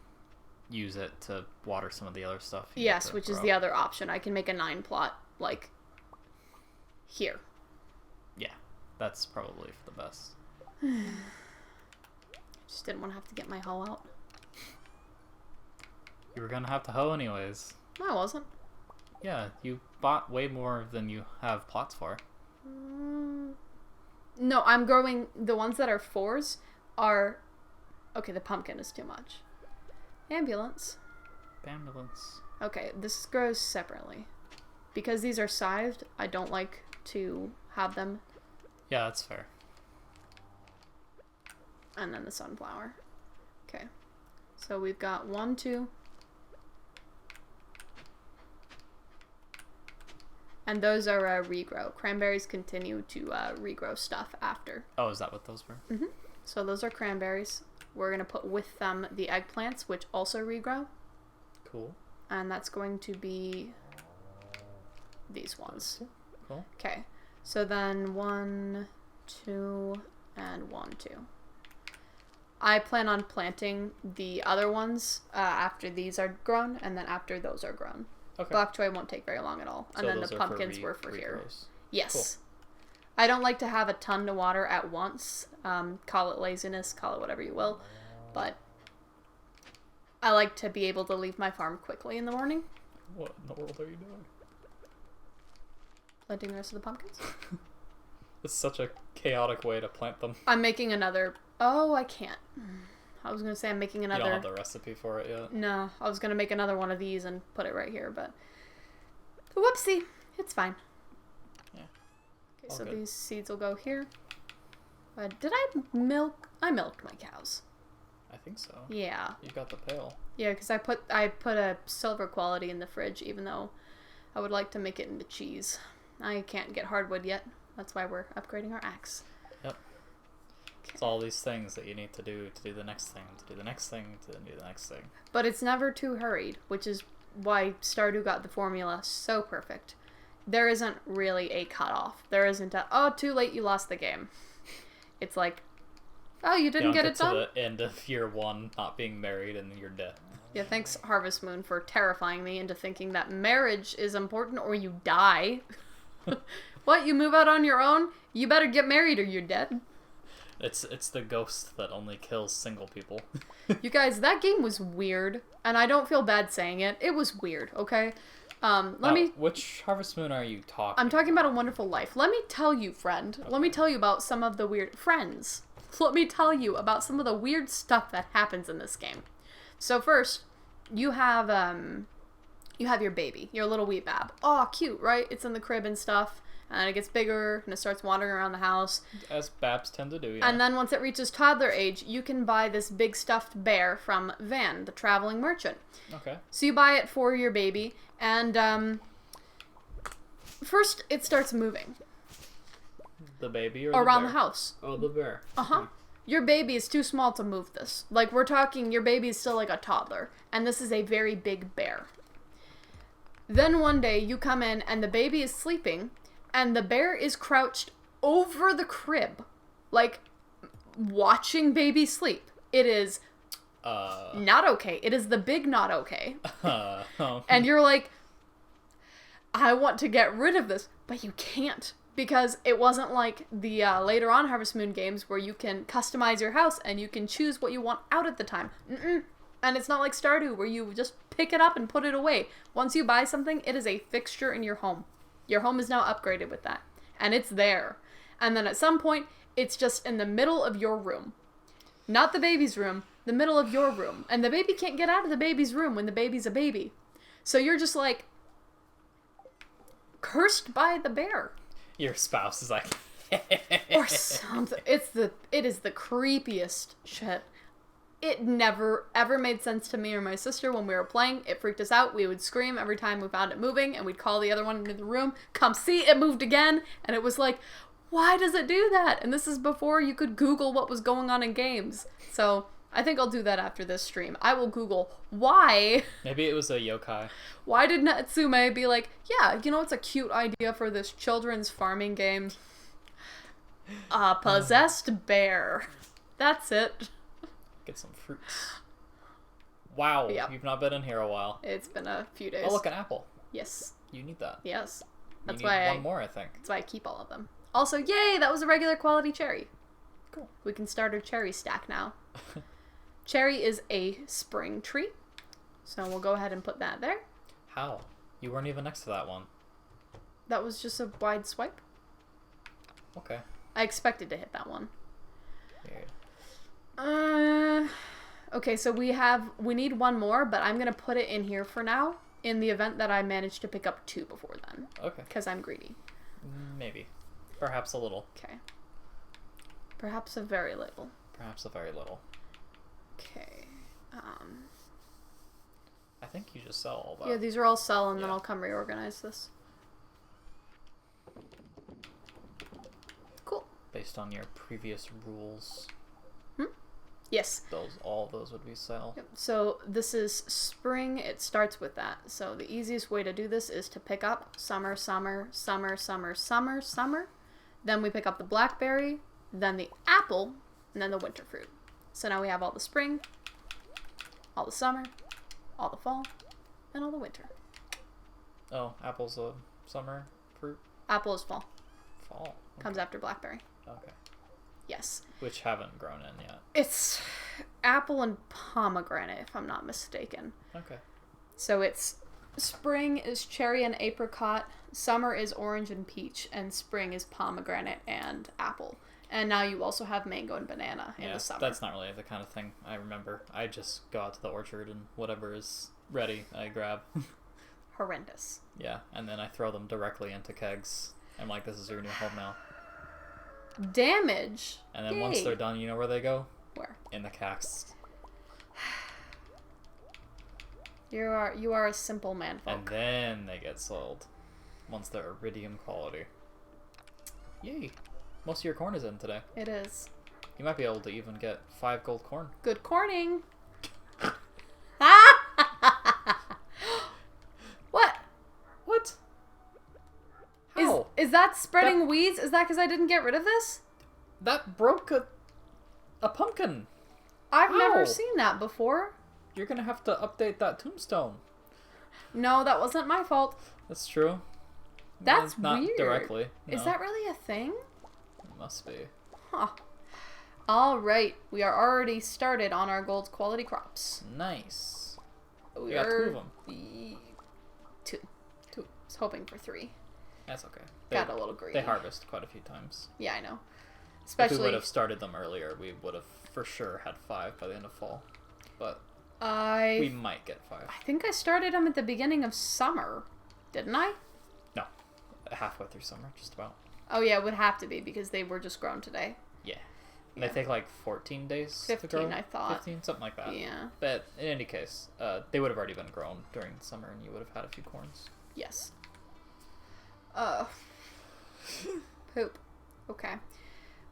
use it to water some of the other stuff. Yes, which is the other option. I can make a 9 plot, here. Yeah, that's probably for the best. Just didn't want to have to get my hoe out. You were gonna have to hoe anyways. No, I wasn't. Yeah, you bought way more than you have plots for. No, I'm growing... The ones that are 4s are... Okay, the pumpkin is too much. Ambulance. Ambulance. Okay, this grows separately. Because these are scythed, I don't like to have them. Yeah, that's fair. And then the sunflower. Okay. So we've got 1, 2... And those are regrow. Cranberries continue to regrow stuff after. Oh, is that what those were? Mm-hmm. So those are cranberries. We're going to put with them the eggplants, which also regrow. Cool. And that's going to be these ones. Cool. Okay. So then 1, 2, and 1, 2. I plan on planting the other ones after these are grown, and then after those are grown. Okay. Bok choy won't take very long at all. And So then those the are pumpkins were for here. regrows. Yes. Cool. I don't like to have a ton to water at once. Call it laziness, call it whatever you will. But I like to be able to leave my farm quickly in the morning. What in the world are you doing? Planting the rest of the pumpkins. It's such a chaotic way to plant them. I'm making another... Oh, I can't. I was going to say I'm making another... You don't have the recipe for it yet? No, I was going to make another one of these and put it right here, but... Whoopsie. It's fine. Yeah. Okay, All so good. these seeds will go here. Did I milk? I milked my cows. I think so. Yeah. You got the pail. Yeah, because I put a silver quality in the fridge, even though I would like to make it into cheese. I can't get hardwood yet. That's why we're upgrading our axe. Yep. It's all these things that you need to do the next thing, to do the next thing, to do the next thing. But it's never too hurried, which is why Stardew got the formula so perfect. There isn't really a cutoff. There isn't a, oh, too late, you lost the game. It's like, oh, you didn't get it done? To the end of year 1 not being married and you're dead. Yeah, thanks, Harvest Moon, for terrifying me into thinking that marriage is important or you die. What, you move out on your own? You better get married or you're dead. It's the ghost that only kills single people. You guys, that game was weird, and I don't feel bad saying it. It was weird, okay? Which Harvest Moon are you talking I'm talking about A Wonderful Life. Let me tell you, friend. Okay. Let me tell you about some of the weird... Friends. Let me tell you about some of the weird stuff that happens in this game. So first, you have your baby, your little wee bab. Oh, cute, right? It's in the crib and stuff. And it gets bigger, and it starts wandering around the house. As babs tend to do, yeah. And then once it reaches toddler age, you can buy this big stuffed bear from Van, the traveling merchant. Okay. So you buy it for your baby, and first it starts moving. The baby or around the bear? The house. Oh, the bear. Uh-huh. Your baby is too small to move this. Like, we're talking, your baby is still like a toddler, and this is a very big bear. Then one day you come in, and the baby is sleeping, and the bear is crouched over the crib, like, watching baby sleep. It is not okay. It is the big not okay. And you're like, I want to get rid of this, but you can't. Because it wasn't like the later on Harvest Moon games where you can customize your house and you can choose what you want out at the time. And it's not like Stardew where you just pick it up and put it away. Once you buy something, it is a fixture in your home. Your home is now upgraded with that. And it's there. And then at some point, it's just in the middle of your room. Not the baby's room, the middle of your room. And the baby can't get out of the baby's room when the baby's a baby. So you're just like, cursed by the bear. Your spouse is like... or something. It is the creepiest shit. It never ever made sense to me or my sister when we were playing. It freaked us out. We would scream every time we found it moving, and we'd call the other one into the room, come see, it moved again. And it was like, why does it do that? And this is before you could Google what was going on in games. So I think I'll do that after this stream. I will Google why. Maybe it was a yokai. Why did Natsume be like, yeah, you know what's a cute idea for this children's farming game? A possessed bear. That's it. Get some fruits. Wow, yep. You've not been in here a while. It's been a few days. Oh, look, an apple. Yes. You need that. Yes. That's why one more, I think. That's why I keep all of them. Also, yay, that was a regular quality cherry. Cool. We can start our cherry stack now. Cherry is a spring tree. So we'll go ahead and put that there. How? You weren't even next to that one. That was just a wide swipe. Okay. I expected to hit that one. Weird. Okay, so we need one more, but I'm going to put it in here for now in the event that I manage to pick up 2 before then. Okay. Because I'm greedy. Maybe. Perhaps a little. Okay. Perhaps a very little. Perhaps a very little. Okay. I think you just sell all that. Yeah, these are all sell, and then I'll come reorganize this. Cool. Based on your previous rules. Yes. All those would be sell. Yep. So this is spring. It starts with that. So the easiest way to do this is to pick up summer, summer, summer, summer, summer, summer. Then we pick up the blackberry, then the apple, and then the winter fruit. So now we have all the spring, all the summer, all the fall, and all the winter. Oh, apple's a summer fruit? Apple is fall. Fall. Okay. Comes after blackberry. Okay. Yes. Which haven't grown in yet. It's apple and pomegranate, if I'm not mistaken. Okay. So it's spring is cherry and apricot, summer is orange and peach, and spring is pomegranate and apple. And now you also have mango and banana in the summer. That's not really the kind of thing I remember. I just go out to the orchard and whatever is ready, I grab. Horrendous. Yeah, and then I throw them directly into kegs. I'm like, this is your new home now. Damage. And then once they're done, you know where they go? Where? In the casks. You are a simple man folk. And then they get sold. Once they're iridium quality. Yay. Most of your corn is in today. It is. You might be able to even get 5 gold corn. Good corning. What? What? How? Is that spreading weeds? Is that because I didn't get rid of this? That broke a pumpkin. I've never seen that before. you're gonna have to update that tombstone. No, that wasn't my fault. That's true. That's not weird. Directly. No. Is that really a thing? It must be. Huh. All right, we are already started on our gold quality crops. Nice. We got 2 of them. Two. I was hoping for 3. That's okay. Got a little greedy. They harvest quite a few times. Yeah, I know. If we would have started them earlier, we would have for sure had 5 by the end of fall. But we might get 5. I think I started them at the beginning of summer, didn't I? No, halfway through summer, just about. Oh yeah, it would have to be because they were just grown today. Yeah. They take like 14 days 15, to grow. I thought. 15, something like that. Yeah. But in any case, they would have already been grown during the summer, and you would have had a few corns. Yes. Poop. Okay.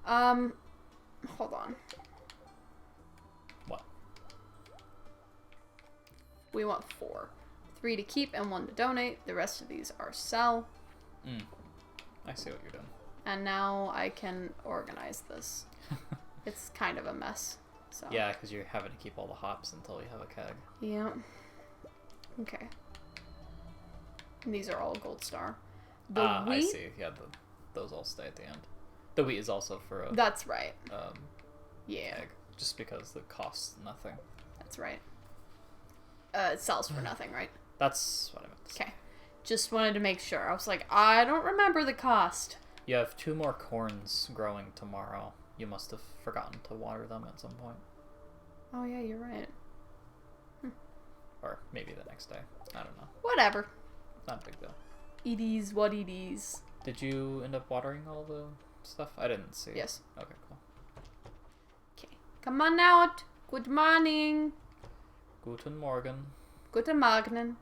Hold on. What? We want 4. 3 to keep and 1 to donate. The rest of these are sell. I see what you're doing. And now I can organize this. It's kind of a mess. So. Yeah, because you're having to keep all the hops until you have a keg. Yeah. Okay. And these are all gold star. The wheat? I see. Yeah, those all stay at the end. The wheat is also for a... That's right. Yeah. Keg, just because the costs nothing. That's right. It sells for nothing, right? That's what I meant to say. Okay. Just wanted to make sure. I was like, I don't remember the cost. You have 2 more corns growing tomorrow. You must have forgotten to water them at some point. Oh, yeah, you're right. Or maybe the next day. I don't know. Whatever. Not a big deal. It is what it is. Did you end up watering all the stuff? I didn't see. Yes. Okay, cool. Okay. Come on out. Good morning. Guten Morgen. Guten Morgen.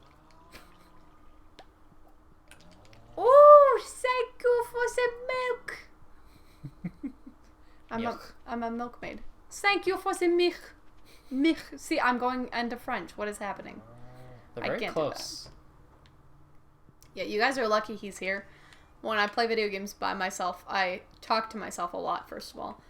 Oh, thank you for the milk. I'm a milkmaid. Thank you for the milk. Milk. See, I'm going into French. What is happening? They're very close. Yeah, you guys are lucky he's here. When I play video games by myself, I talk to myself a lot, first of all.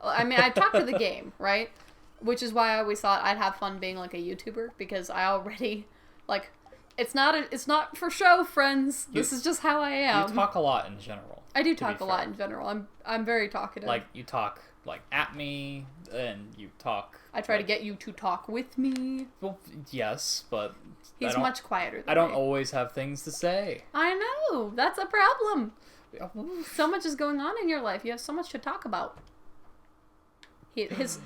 I mean, I talk to the game, right? Which is why I always thought I'd have fun being like a YouTuber, because I already, like, it's not for show, friends. This is just how I am. You talk a lot in general. I do talk a lot in general. I'm very talkative. Like, you talk, like, at me, and you talk... I try to get you to talk with me. Well, yes, but... He's much quieter than I don't me. always have things to say. I know! That's a problem! So much is going on in your life. You have so much to talk about. His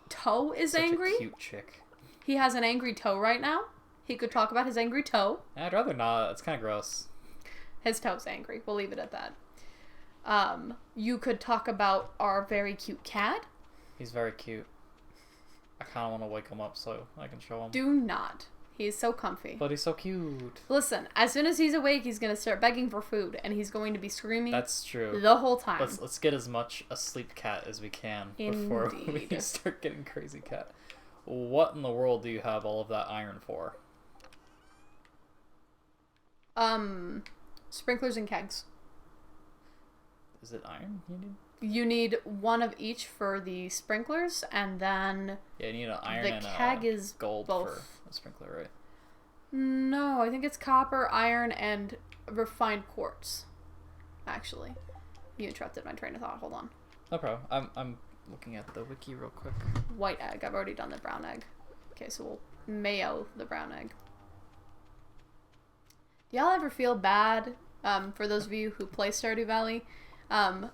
toe is Such angry. A cute chick. He has an angry toe right now. He could talk about his angry toe. I'd rather not. It's kind of gross. His toe's angry. We'll leave it at that. You could talk about our very cute cat. He's very cute. I kind of want to wake him up so I can show him. Do not. He's so comfy. But he's so cute. Listen, as soon as he's awake, he's going to start begging for food, and he's going to be screaming. That's true. The whole time. Let's get as much a sleep cat as we can before we start getting crazy cat. What in the world do you have all of that iron for? Sprinklers and kegs. Is it iron you need? You need 1 of each for the sprinklers, and then... Yeah, you need an iron and keg is gold both. for a sprinkler, right? No, I think it's copper, iron, and refined quartz. Actually. You interrupted my train of thought. Hold on. No problem. I'm looking at the wiki real quick. White egg. I've already done the brown egg. Okay, so we'll mayo the brown egg. Do y'all ever feel bad, for those of you who play Stardew Valley,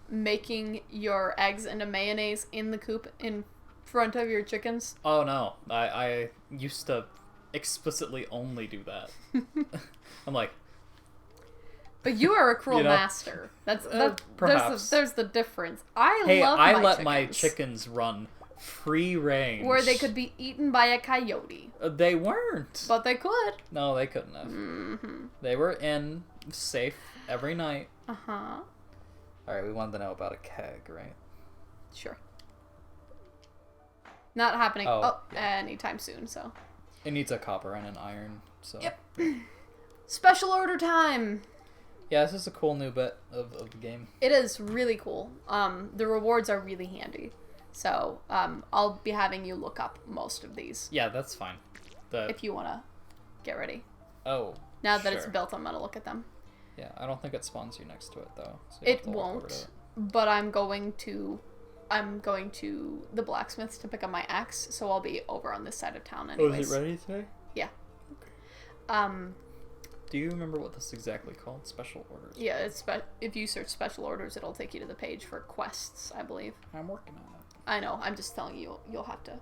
making your eggs into mayonnaise in the coop in front of your chickens? Oh no, I used to explicitly only do that. I'm like, but you are a cruel master. That's perhaps. There's the difference. I let my chickens run free range where they could be eaten by a coyote. They weren't, but they could. No, they couldn't have. Mm-hmm. They were in safe every night. Uh-huh. All right, we wanted to know about a keg, right? Sure. Not happening anytime soon, so. It needs a copper and an iron, so. Yep. Special order time! Yeah, this is a cool new bit of the game. It is really cool. The rewards are really handy. So I'll be having you look up most of these. Yeah, that's fine. If you want to get ready. Oh, now that it's built, I'm going to look at them. Yeah, I don't think it spawns you next to it, though. So it won't, but I'm going to the blacksmith's to pick up my axe, so I'll be over on this side of town anyways. Oh, is it ready today? Yeah. Okay. Do you remember what this is exactly called? Special orders? Yeah, if you search special orders, it'll take you to the page for quests, I believe. I'm working on it. I know, I'm just telling you, you'll have to...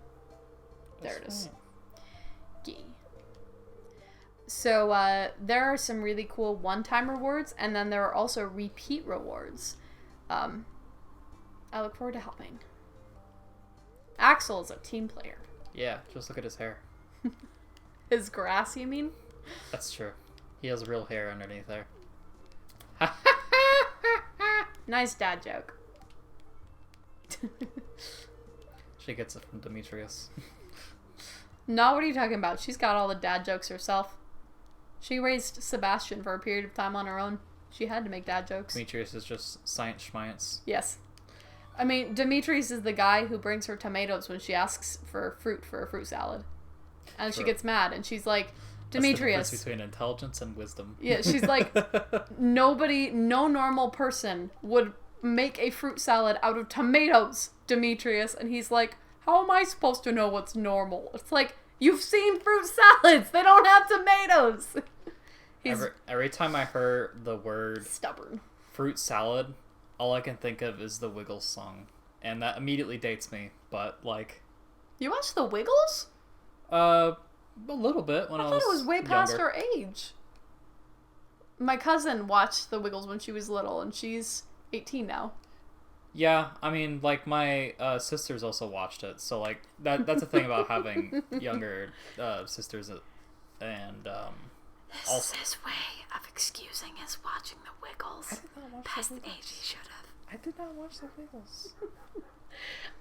There it is. Yeah. So, there are some really cool one-time rewards, and then there are also repeat rewards. I look forward to helping. Axel is a team player. Yeah, just look at his hair. His grass, you mean? That's true. He has real hair underneath there. Nice dad joke. She gets it from Demetrius. No, what are you talking about? She's got all the dad jokes herself. She raised Sebastian for a period of time on her own. She had to make dad jokes. Demetrius is just science schmience. Yes. I mean, Demetrius is the guy who brings her tomatoes when she asks for a fruit salad. And True. She gets mad, and she's like, Demetrius. That's the difference between intelligence and wisdom. Yeah, she's like, no normal person would make a fruit salad out of tomatoes, Demetrius. And he's like, how am I supposed to know what's normal? It's like, you've seen fruit salads. They don't have tomatoes. Every time I heard the word stubborn fruit salad, all I can think of is the Wiggles song. And that immediately dates me, but like... You watched the Wiggles? A little bit when I was thought it was way past younger. her age. My cousin watched the Wiggles when she was little, and she's 18 now. Yeah, I mean, like, my sisters also watched it, so, like, that's the thing about having younger sisters, and, This is his way of excusing his watching the Wiggles. I did not watch past the the Wiggles. age he should have. I did not watch the Wiggles.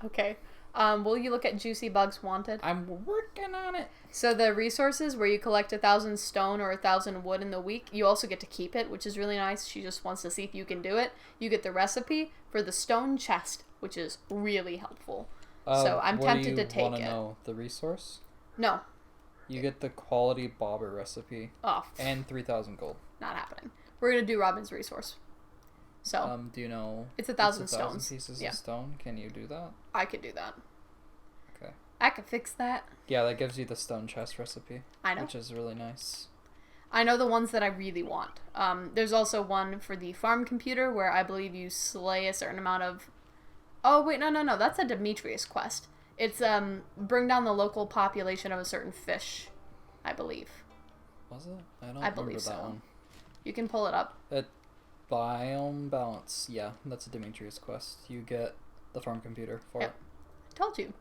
Okay. Will you look at Juicy Bugs Wanted? I'm working on it. So the resources where you collect 1,000 stone or 1,000 wood in the week, you also get to keep it, which is really nice. She just wants to see if you can do it. You get the recipe for the stone chest, which is really helpful. So I'm tempted to take it. Do you want to know the resource? No. You get the quality bobber recipe. Oh. And 3,000 gold. Not happening. We're going to do Robin's resource. So. Do you know? It's 1,000 stones. Pieces of stone. Can you do that? I could do that. Okay. I could fix that. Yeah, that gives you the stone chest recipe. I know. Which is really nice. I know the ones that I really want. There's also one for the farm computer where I believe you slay a certain amount of... Oh, wait, no. That's a Demetrius quest. It's, bring down the local population of a certain fish, I believe. Was it? I don't I remember believe that so. one. You can pull it up. Biome balance. Yeah, that's a Demetrius quest. You get the farm computer for it. Told you.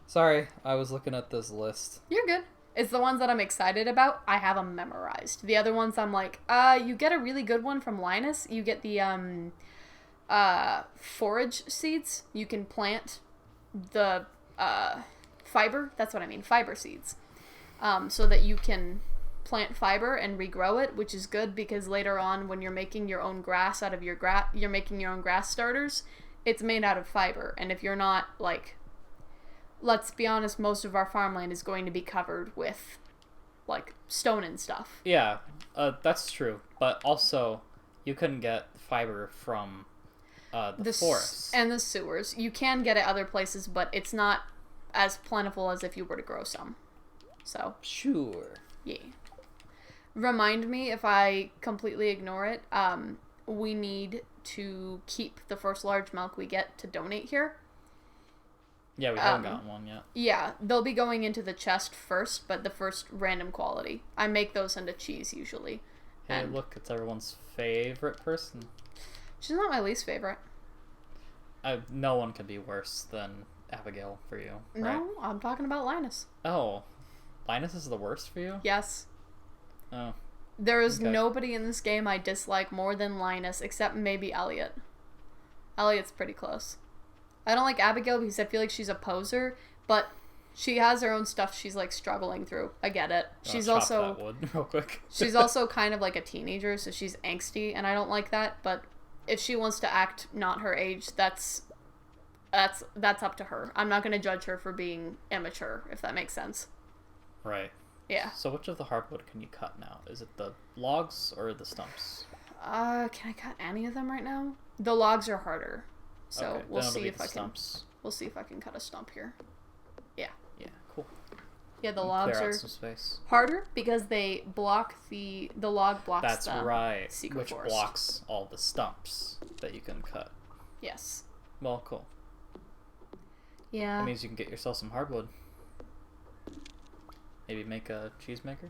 Sorry, I was looking at this list. You're good. It's the ones that I'm excited about. I have them memorized. The other ones I'm like, you get a really good one from Linus. You get the forage seeds. You can plant the fiber. That's what I mean. Fiber seeds. So that you can plant fiber and regrow it, which is good because later on when you're making your own grass out of your you're making your own grass starters, it's made out of fiber. And if you're not, like, let's be honest, most of our farmland is going to be covered with, like, stone and stuff. Yeah, that's true. But also, you couldn't get fiber from the forests. And the sewers. You can get it other places, but it's not as plentiful as if you were to grow some. So. Sure. Yeah. Remind me if I completely ignore it. We need to keep the first large milk we get to donate here. Yeah, we haven't gotten one yet. Yeah, they'll be going into the chest first, but the first random quality. I make those into cheese usually. Hey, look, it's everyone's favorite person. She's not my least favorite. No one could be worse than Abigail for you, right? No, I'm talking about Linus. Oh, Linus is the worst for you? Yes. Oh. There is nobody in this game I dislike more than Linus, except maybe Elliot. Elliot's pretty close. I don't like Abigail because I feel like she's a poser, but she has her own stuff she's, like, struggling through. I get it. She's also... That wood real quick. She's also kind of like a teenager, so she's angsty, and I don't like that, but if she wants to act not her age, that's that's up to her. I'm not going to judge her for being immature, if that makes sense. Right. Yeah. So which of the hardwood can you cut now? Is it the logs or the stumps? Can I cut any of them right now? The logs are harder. So Okay, we'll then it'll see be if the I stumps. can. We'll see if I can cut a stump here. Yeah. Yeah, cool. Yeah, the And logs clear are out some space. harder because they block the log blocks That's the right. secret Which forest. blocks all the stumps that you can cut. Yes. Well, cool. Yeah. That means you can get yourself some hardwood. Maybe make a cheesemaker?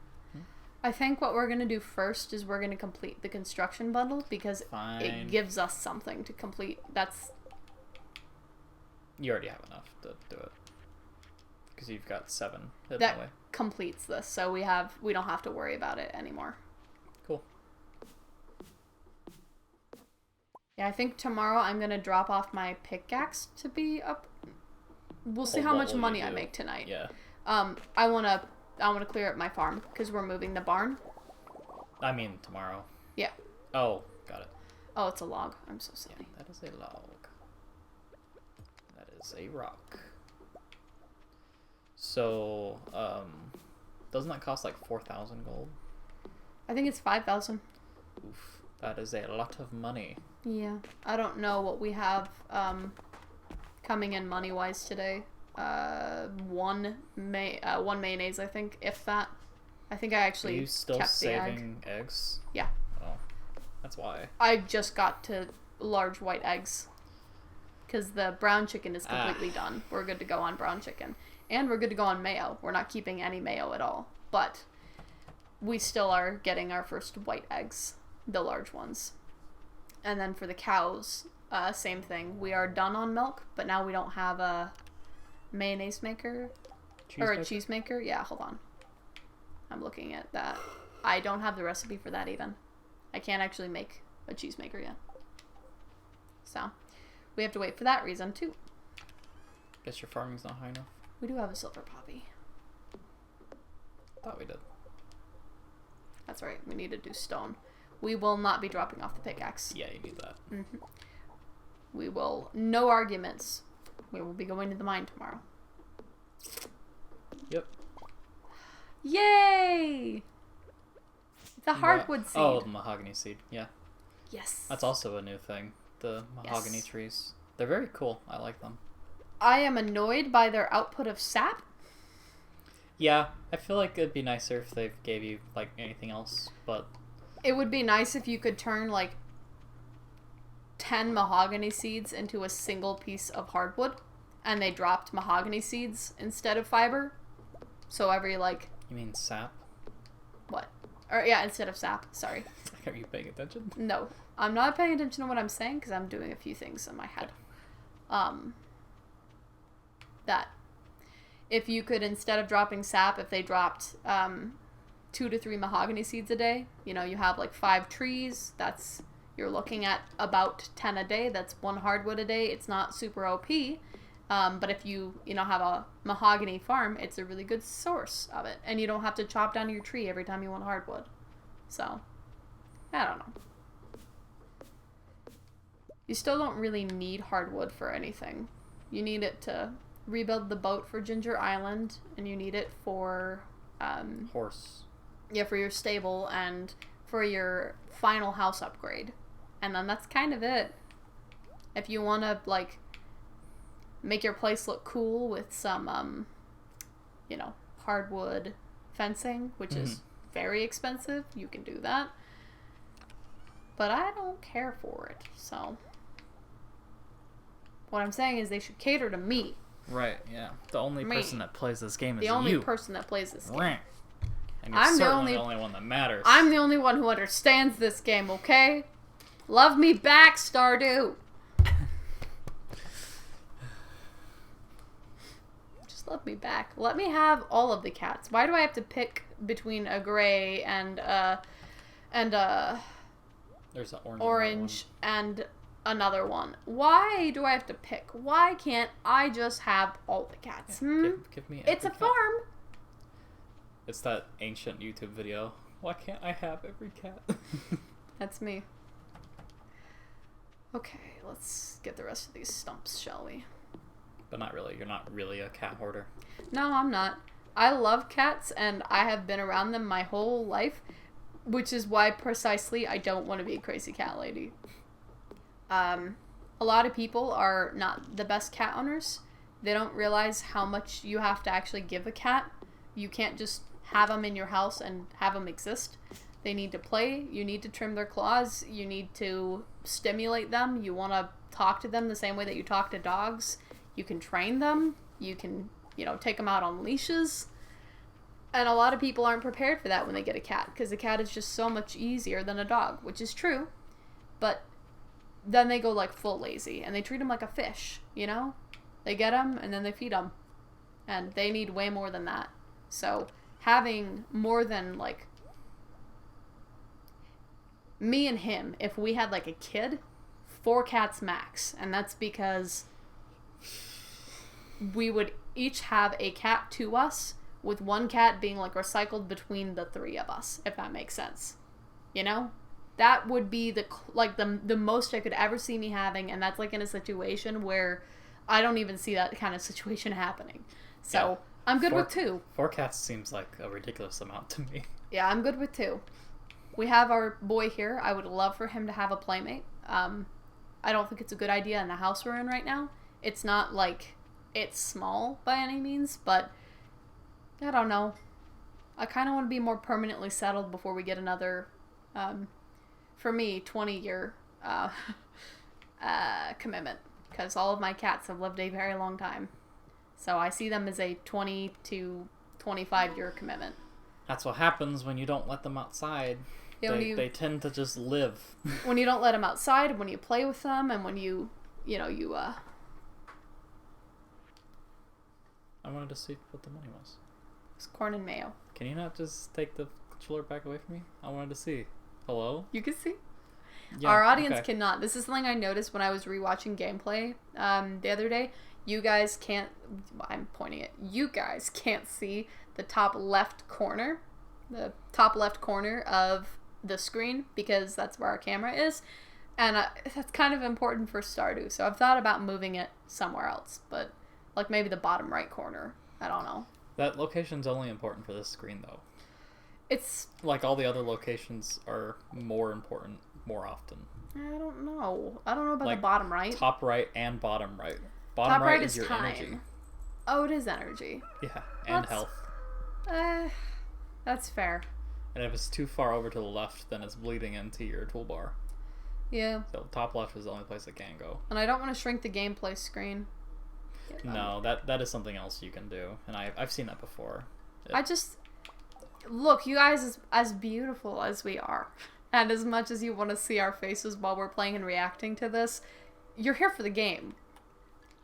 I think what we're going to do first is we're going to complete the construction bundle because Fine. it gives us something to complete. That's... You already have enough to do it. Because you've got 7 hidden that away. completes this, so we don't have to worry about it anymore. Cool. Yeah, I think tomorrow I'm going to drop off my pickaxe to be up. We'll see how What much will money you I do? make tonight. Yeah. I want to clear up my farm because we're moving the barn. I mean, tomorrow. Yeah. Oh, got it. Oh, it's a log. I'm so silly. Yeah, that is a log. That is a rock. So, doesn't that cost like 4,000 gold? I think it's 5,000. Oof, that is a lot of money. Yeah. I don't know what we have coming in money-wise today. One mayonnaise, I think, if that. I think I actually Are you still kept the egg. saving eggs? Yeah. Oh, that's why. I just got to large white eggs. Because the brown chicken is completely done. We're good to go on brown chicken. And we're good to go on mayo. We're not keeping any mayo at all. But we still are getting our first white eggs. The large ones. And then for the cows, same thing. We are done on milk, but now we don't have a mayonnaise maker. Or a cheese maker. Yeah, hold on. I'm looking at that. I don't have the recipe for that even. I can't actually make a cheese maker yet. So, we have to wait for that reason too. Guess your farming's not high enough. We do have a silver poppy. Thought we did. That's right. We need to do stone. We will not be dropping off the pickaxe. Yeah, you need that. Mm-hmm. We will... No arguments. We will be going to the mine tomorrow. Yep. Yay! The hardwood seed. Oh, the mahogany seed. Yeah. Yes. That's also a new thing. The mahogany trees. They're very cool. I like them. I am annoyed by their output of sap. Yeah, I feel like it'd be nicer if they gave you, like, anything else, but... It would be nice if you could turn, like, 10 mahogany seeds into a single piece of hardwood, and they dropped mahogany seeds instead of fiber. So every, like... You mean sap? What? Or, yeah, instead of sap. Sorry. Are you paying attention? No. I'm not paying attention to what I'm saying, because I'm doing a few things in my head. That if you could, instead of dropping sap, if they dropped 2 to 3 mahogany seeds a day, you know, you have like 5 trees, that's, you're looking at about 10 a day, that's 1 hardwood a day. It's not super OP, but if you know, have a mahogany farm, it's a really good source of it, and you don't have to chop down your tree every time you want hardwood. So, I don't know. You still don't really need hardwood for anything. You need it to rebuild the boat for Ginger Island, and you need it for Horse. Yeah, for your stable and for your final house upgrade. And then that's kind of it. If you want to, like, make your place look cool with some you know, hardwood fencing, which is very expensive, you can do that. But I don't care for it, so what I'm saying is they should cater to me. Right, yeah. The only person that plays this game is you. The only person that plays this game. And you're certainly the only one that matters. I'm the only one who understands this game, okay? Love me back, Stardew! Just love me back. Let me have all of the cats. Why do I have to pick between a gray and There's an orange and another one? Why do I have to pick? Why can't I just have all the cats? Yeah, give me It's a cat. farm. It's that ancient YouTube video. Why can't I have every cat? That's me. Okay, let's get the rest of these stumps, shall we? but not really. You're not really a cat hoarder. No, I'm not. I love cats, and I have been around them my whole life, which is why precisely I don't want to be a crazy cat lady. A lot of people are not the best cat owners. They don't realize how much you have to actually give a cat. You can't just have them in your house and have them exist. They need to play. You need to trim their claws. You need to stimulate them. You want to talk to them the same way that you talk to dogs. You can train them. You can, take them out on leashes. And a lot of people aren't prepared for that when they get a cat, because a cat is just so much easier than a dog, which is true. But then they go like full lazy and they treat them like a fish, They get them and then they feed them. And they need way more than that. So having more than like me and him, if we had like a kid, 4 cats max. And that's because we would each have a cat to us, with one cat being like recycled between the 3 of us, if that makes sense. That would be the most I could ever see me having, and that's like in a situation where I don't even see that kind of situation happening. So yeah, I'm good with 2. 4 cats seems like a ridiculous amount to me. Yeah, I'm good with 2. We have our boy here. I would love for him to have a playmate. I don't think it's a good idea in the house we're in right now. It's not like it's small by any means, but I don't know. I kind of want to be more permanently settled before we get another, for me, 20-year commitment. Because all of my cats have lived a very long time. So I see them as a 20 to 25-year commitment. That's what happens when you don't let them outside. Yeah, they tend to just live. When you don't let them outside, when you play with them, and when I wanted to see what the money was. It's corn and mayo. Can you not just take the controller back away from me? I wanted to see. Hello? You can see. Yeah, our audience cannot. This is something I noticed when I was rewatching gameplay the other day. You guys can't... I'm pointing it. You guys can't see the top left corner. The top left corner of the screen, because that's where our camera is. And that's kind of important for Stardew. So I've thought about moving it somewhere else. But like maybe the bottom right corner. I don't know. That location's only important for this screen, though. It's... like all the other locations are more important more often. I don't know. I don't know about the bottom right. Top right and bottom right. Bottom top right is your time. Energy. Oh, it is energy. Yeah, and health. That's fair. And if it's too far over to the left, then it's bleeding into your toolbar. Yeah. So top left is the only place it can go. And I don't want to shrink the gameplay screen. No, that is something else you can do, and I've seen that before. Look, you guys, as beautiful as we are, and as much as you want to see our faces while we're playing and reacting to this, you're here for the game.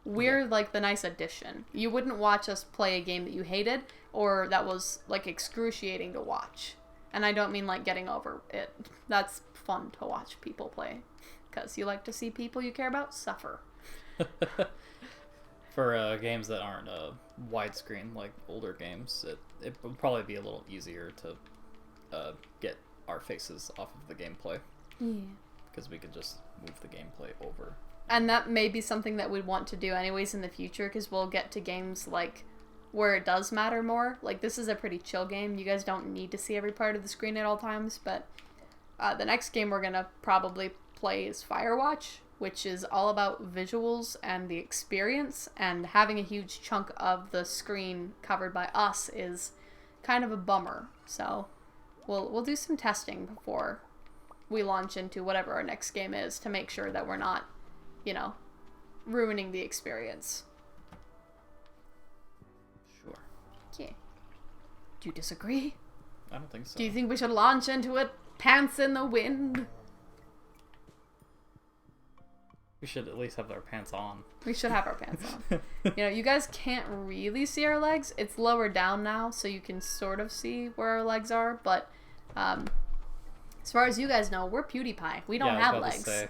We're like the nice addition. You wouldn't watch us play a game that you hated or that was like excruciating to watch. And I don't mean like getting over it. That's fun to watch people play, because you like to see people you care about suffer. For games that aren't widescreen, like older games, it would probably be a little easier to get our faces off of the gameplay. Yeah. Because we could just move the gameplay over. And that may be something that we'd want to do anyways in the future, because we'll get to games like where it does matter more. Like, this is a pretty chill game. You guys don't need to see every part of the screen at all times, but the next game we're going to probably play is Firewatch, which is all about visuals and the experience, and having a huge chunk of the screen covered by us is kind of a bummer. So we'll do some testing before we launch into whatever our next game is, to make sure that we're not, ruining the experience. Sure. Yeah. Do you disagree? I don't think so. Do you think we should launch into it pants in the wind? We should at least have our pants on. We should have our pants on. You guys can't really see our legs. It's lower down now, so you can sort of see where our legs are, but as far as you guys know, we're PewDiePie. We don't have legs. To say,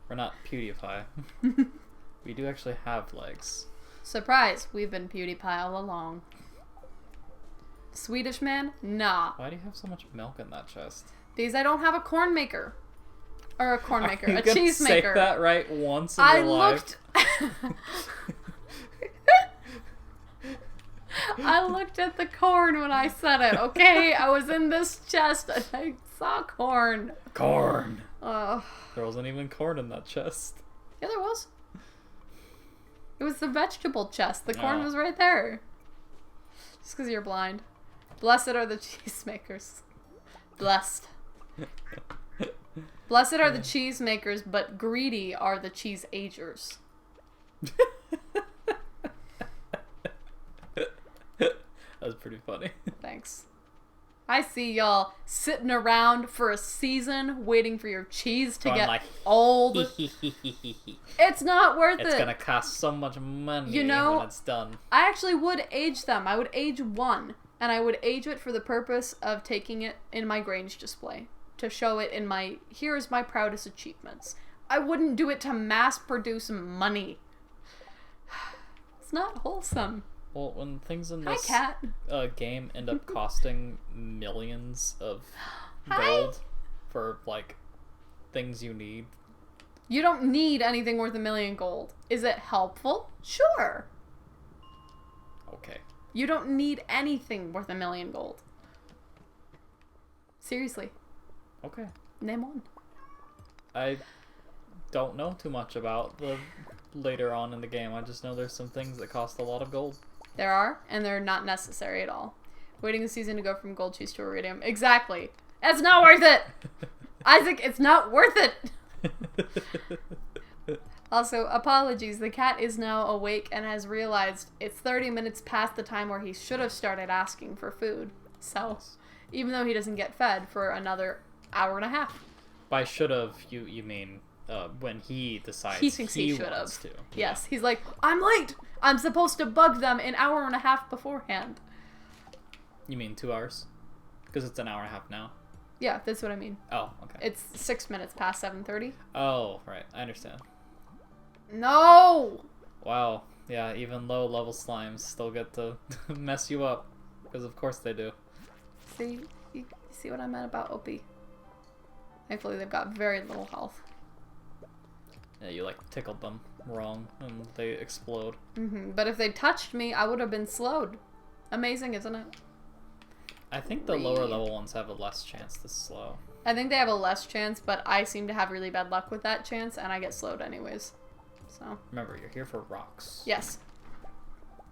we're not PewDiePie. We do actually have legs. Surprise, we've been PewDiePie all along. Swedish man? Nah. Why do you have so much milk in that chest? Because I don't have a corn maker. Or a corn maker. Are you a cheese maker. Say that right once in your life? I looked at the corn when I said it, okay? I was in this chest and I saw corn. Corn! Oh. There wasn't even corn in that chest. Yeah, there was. It was the vegetable chest. The corn Oh. was right there. Just because you're blind. Blessed are the cheesemakers. Blessed. Blessed are the cheesemakers, but greedy are the cheese agers. That's pretty funny. Thanks. I see y'all sitting around for a season waiting for your cheese to Going get like, old. It's not worth it. It's gonna cost so much money You know, when it's done. I actually would age them. I would age one, and I would age it for the purpose of taking it in my Grange display to show it in my, here's my proudest achievements. I wouldn't do it to mass produce money. It's not wholesome. Well, when things in Hi, this cat. Game end up costing millions of Hi. gold for, like, things you need. You don't need anything worth $1 million gold. Is it helpful? Sure. Okay. You don't need anything worth $1 million gold. Seriously. Okay. Name one. I don't know too much about the later on in the game. I just know there's some things that cost a lot of gold. There are, and they're not necessary at all. Waiting a season to go from gold cheese to iridium. Exactly. It's not worth it! Isaac, it's not worth it! Also, apologies. The cat is now awake and has realized it's 30 minutes past the time where he should have started asking for food. So, even though he doesn't get fed for another hour and a half. By should have, you mean when he decides He thinks he should wants have. to. Yes, he's like, I'm late! I'm supposed to bug them an hour and a half beforehand. You mean 2 hours? Because it's an hour and a half now. Yeah, that's what I mean. Oh, okay. It's 6 minutes past 7:30. Oh, right. I understand. No! Wow. Yeah, even low-level slimes still get to mess you up. Because of course they do. See? You see what I meant about OP? Thankfully, they've got very little health. Yeah, you like tickled them wrong and they explode. But if they touched me, I would have been slowed. Amazing, isn't it? I think the lower level ones have a less chance to slow. I think they have a less chance, but I seem to have really bad luck with that chance, and I get slowed anyways. So. Remember, you're here for rocks. Yes.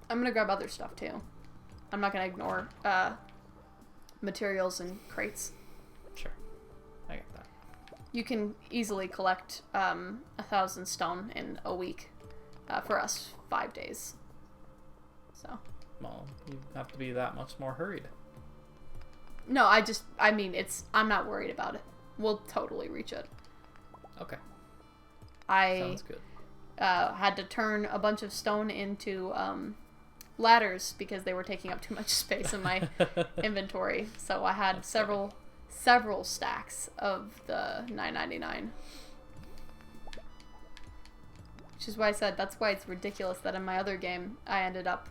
I'm gonna grab other stuff too. I'm not gonna ignore materials and crates. Sure. I get that. You can easily collect 1,000 stone in a week. For us, 5 days. So. Well, you have to be that much more hurried. No, I mean, I'm not worried about it. We'll totally reach it. Okay. Sounds good. Had to turn a bunch of stone into ladders because they were taking up too much space in my inventory. So I had several stacks of the 9.99. Which is why I said that's why it's ridiculous that in my other game I ended up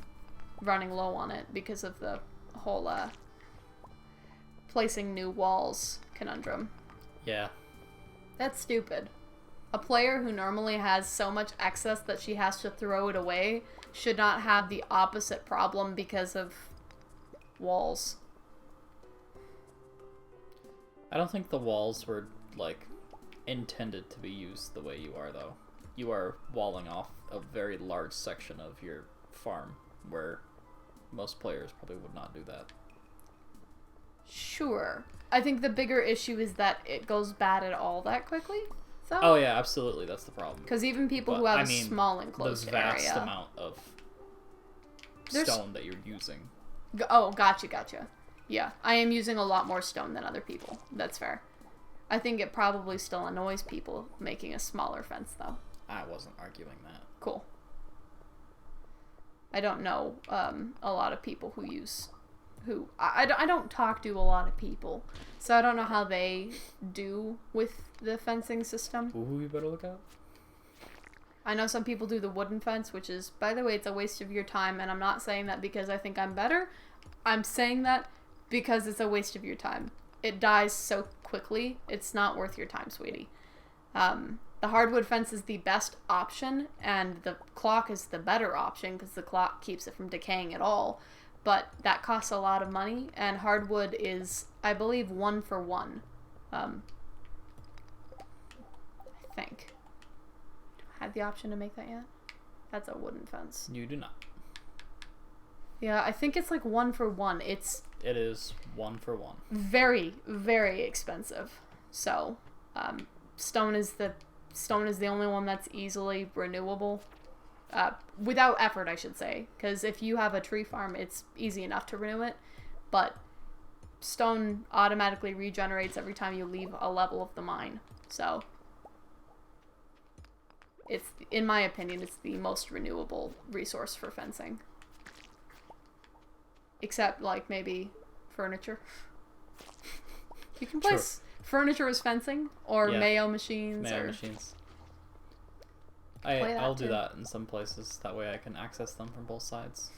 running low on it because of the whole placing new walls conundrum. Yeah. That's stupid. A player who normally has so much excess that she has to throw it away should not have the opposite problem because of walls. I don't think the walls were, like, intended to be used the way you are, though. You are walling off a very large section of your farm, where most players probably would not do that. Sure. I think the bigger issue is that it goes bad at all that quickly. So. Oh yeah, absolutely. That's the problem. Because even people who have a small enclosed the vast area. amount of stone that you're using. Oh, gotcha. Yeah, I am using a lot more stone than other people. That's fair. I think it probably still annoys people making a smaller fence, though. I wasn't arguing that. Cool. I don't know a lot of people who use... I don't talk to a lot of people, so I don't know how they do with the fencing system. Ooh, you better look out. I know some people do the wooden fence, which is, by the way, it's a waste of your time, and I'm not saying that because I think I'm better. I'm saying that because it's a waste of your time. It dies so quickly, it's not worth your time, sweetie. The hardwood fence is the best option, and the clock is the better option because the clock keeps it from decaying at all. but that costs a lot of money, and hardwood is, I believe, 1 for 1. I think. Do I have the option to make that yet? That's a wooden fence. You do not. Yeah, I think it's like 1 for 1. It is 1 for 1. Very, very expensive. So, stone is the only one that's easily renewable. Without effort, I should say. Because if you have a tree farm, it's easy enough to renew it. But stone automatically regenerates every time you leave a level of the mine. So, it's, in my opinion, it's the most renewable resource for fencing. Except, like, maybe furniture. You can place furniture as fencing, or Mayo machines. Mayo machines. I'll do that in some places. That way I can access them from both sides.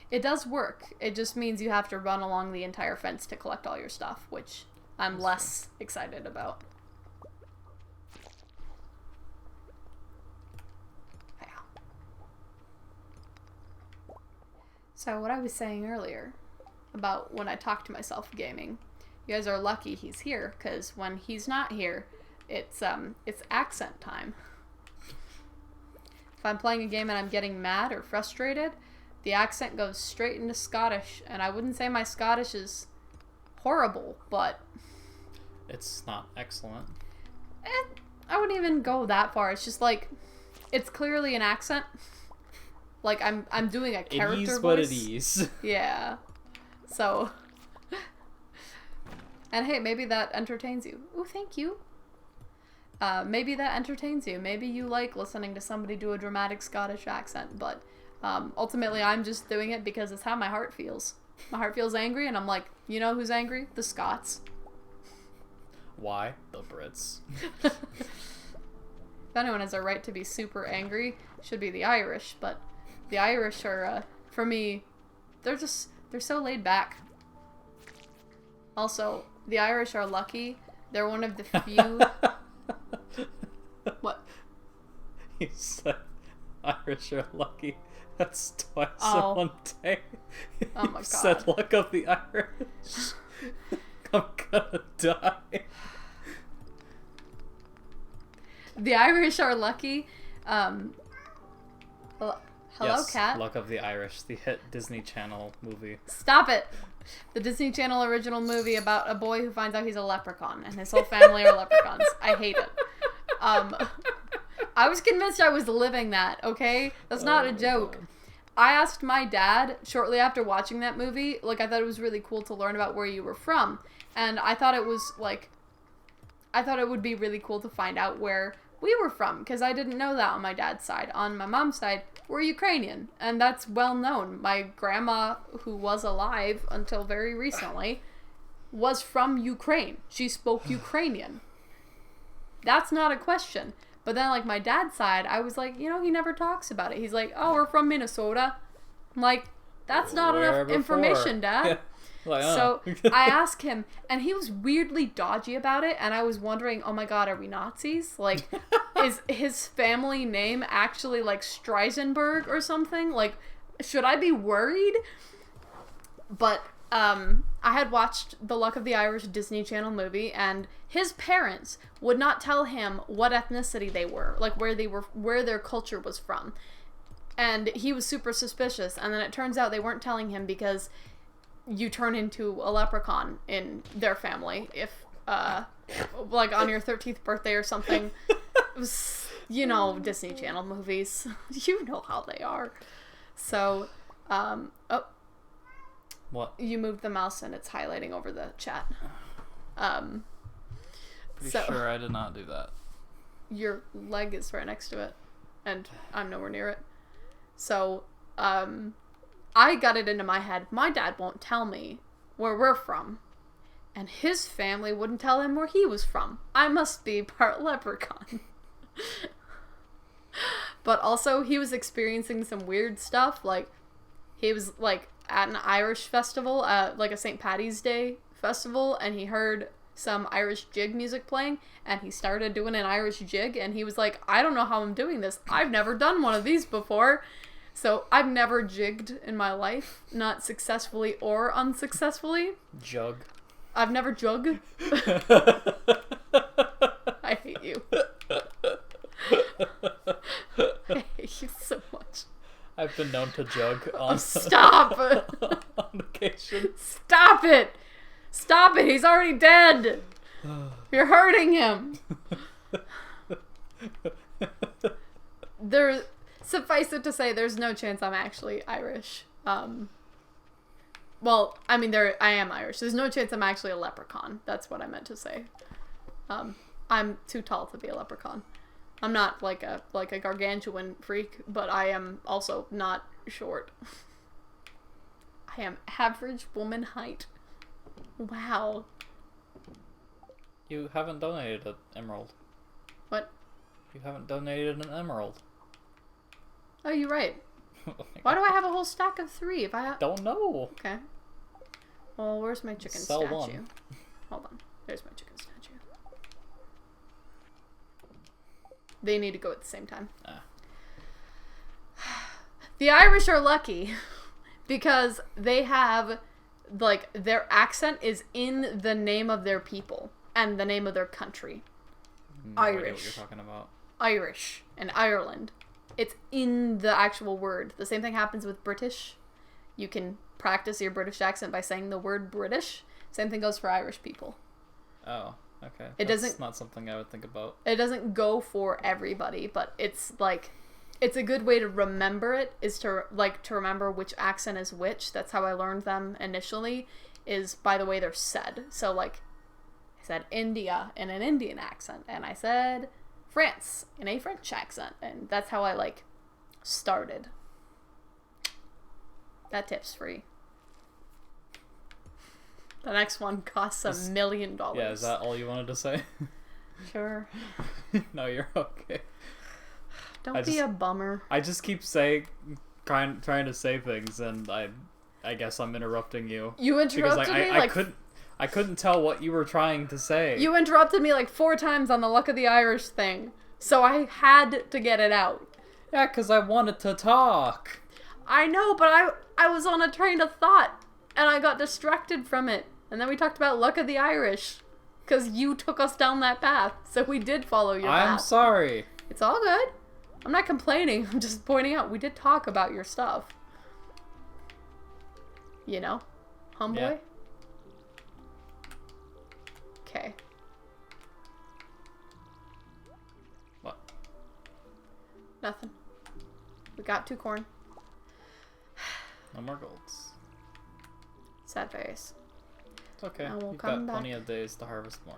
It does work. It just means you have to run along the entire fence to collect all your stuff, which I'm less excited about. So what I was saying earlier about when I talk to myself gaming, you guys are lucky he's here, because when he's not here, it's accent time. If I'm playing a game and I'm getting mad or frustrated, the accent goes straight into Scottish, and I wouldn't say my Scottish is horrible, but it's not excellent. I wouldn't even go that far. It's just like, it's clearly an accent. Like, I'm doing a character voice. It is what it is. Yeah. So. And hey, maybe that entertains you. Ooh, thank you. Maybe that entertains you. Maybe you like listening to somebody do a dramatic Scottish accent, but ultimately I'm just doing it because it's how my heart feels. My heart feels angry, and I'm like, you know who's angry? The Scots. Why? The Brits. If anyone has a right to be super angry, it should be the Irish, but the Irish are, for me, they're so laid back. Also, the Irish are lucky. They're one of the few... What? You said Irish are lucky. That's twice in one day. Oh my god. You said luck of the Irish. I'm gonna die. The Irish are lucky. Hello, yes, cat. Luck of the Irish, the hit Disney Channel movie. Stop it! The Disney Channel original movie about a boy who finds out he's a leprechaun and his whole family are leprechauns. I hate it. I was convinced I was living that, okay? That's not a joke. God. I asked my dad shortly after watching that movie, like, I thought it was really cool to learn about where you were from. And I thought it was, like, I thought it would be really cool to find out where we were from, because I didn't know that on my dad's side. On my mom's side, we're Ukrainian, and that's well known. My grandma, who was alive until very recently, was from Ukraine. She spoke Ukrainian. That's not a question. But then, like, my dad's side, I was like, you know, he never talks about it. He's like, oh, we're from Minnesota. I'm like, that's not enough information, Dad. Yeah. Like, so I asked him, and he was weirdly dodgy about it, and I was wondering, oh my god, are we Nazis? Like, is his family name actually, like, Streisenberg or something? Like, should I be worried? But, I had watched the Luck of the Irish Disney Channel movie, and his parents would not tell him what ethnicity they were, like, where their culture was from. And he was super suspicious, and then it turns out they weren't telling him because you turn into a leprechaun in their family if, like, on your 13th birthday or something. It was, you know, Disney Channel movies. You know how they are. So, oh. What? You moved the mouse and it's highlighting over the chat. Pretty sure I did not do that. Your leg is right next to it, and I'm nowhere near it. So, I got it into my head, my dad won't tell me where we're from, and his family wouldn't tell him where he was from. I must be part leprechaun. But also, he was experiencing some weird stuff, like, he was, like, at an Irish festival, like a St. Paddy's Day festival, and he heard some Irish jig music playing, and he started doing an Irish jig, and he was like, I don't know how I'm doing this. I've never done one of these before. So I've never jigged in my life, not successfully or unsuccessfully. Jug. I've never jug. I hate you. I hate you so much. I've been known to jug on Stop! on occasion. Stop it! Stop it! He's already dead! You're hurting him! Suffice it to say, there's no chance I'm actually Irish. Well, I mean, I am Irish. There's no chance I'm actually a leprechaun. That's what I meant to say. I'm too tall to be a leprechaun. I'm not like a gargantuan freak, but I am also not short. I am average woman height. Wow. You haven't donated an emerald. What? You haven't donated an emerald. Oh, you're right. Oh Why do I have a whole stack of 3 if I don't know. Okay. Well, where's my chicken Sell statue? one. Hold on. There's my chicken statue. They need to go at the same time. The Irish are lucky because they have, like, their accent is in the name of their people and the name of their country. No idea Irish. what you're talking about. Irish and Ireland. It's in the actual word. The same thing happens with British. You can practice your British accent by saying the word British. Same thing goes for Irish people. Oh, okay. That's not something I would think about. It doesn't go for everybody, but it's like, it's a good way to remember it, is to remember which accent is which. That's how I learned them initially, is by the way they're said. So, like, I said India in an Indian accent, and I said France in a French accent, and that's how I, like, started. That tip's free. The next one costs $1 million. Yeah, is that all you wanted to say? Sure. No, you're okay. Don't be a bummer. I just keep trying to say things, and I guess I'm interrupting you. You interrupted me I couldn't tell what you were trying to say. You interrupted me like 4 times on the Luck of the Irish thing, so I had to get it out. Yeah, because I wanted to talk. I know, but I was on a train of thought, and I got distracted from it. And then we talked about Luck of the Irish, because you took us down that path, so we did follow your path. I'm sorry. It's all good. I'm not complaining, I'm just pointing out we did talk about your stuff. You know? Homeboy? Yeah. Okay. What? Nothing. We got 2 corn. No more golds. Sad face. It's okay. I will You've come got plenty back. of days to harvest more.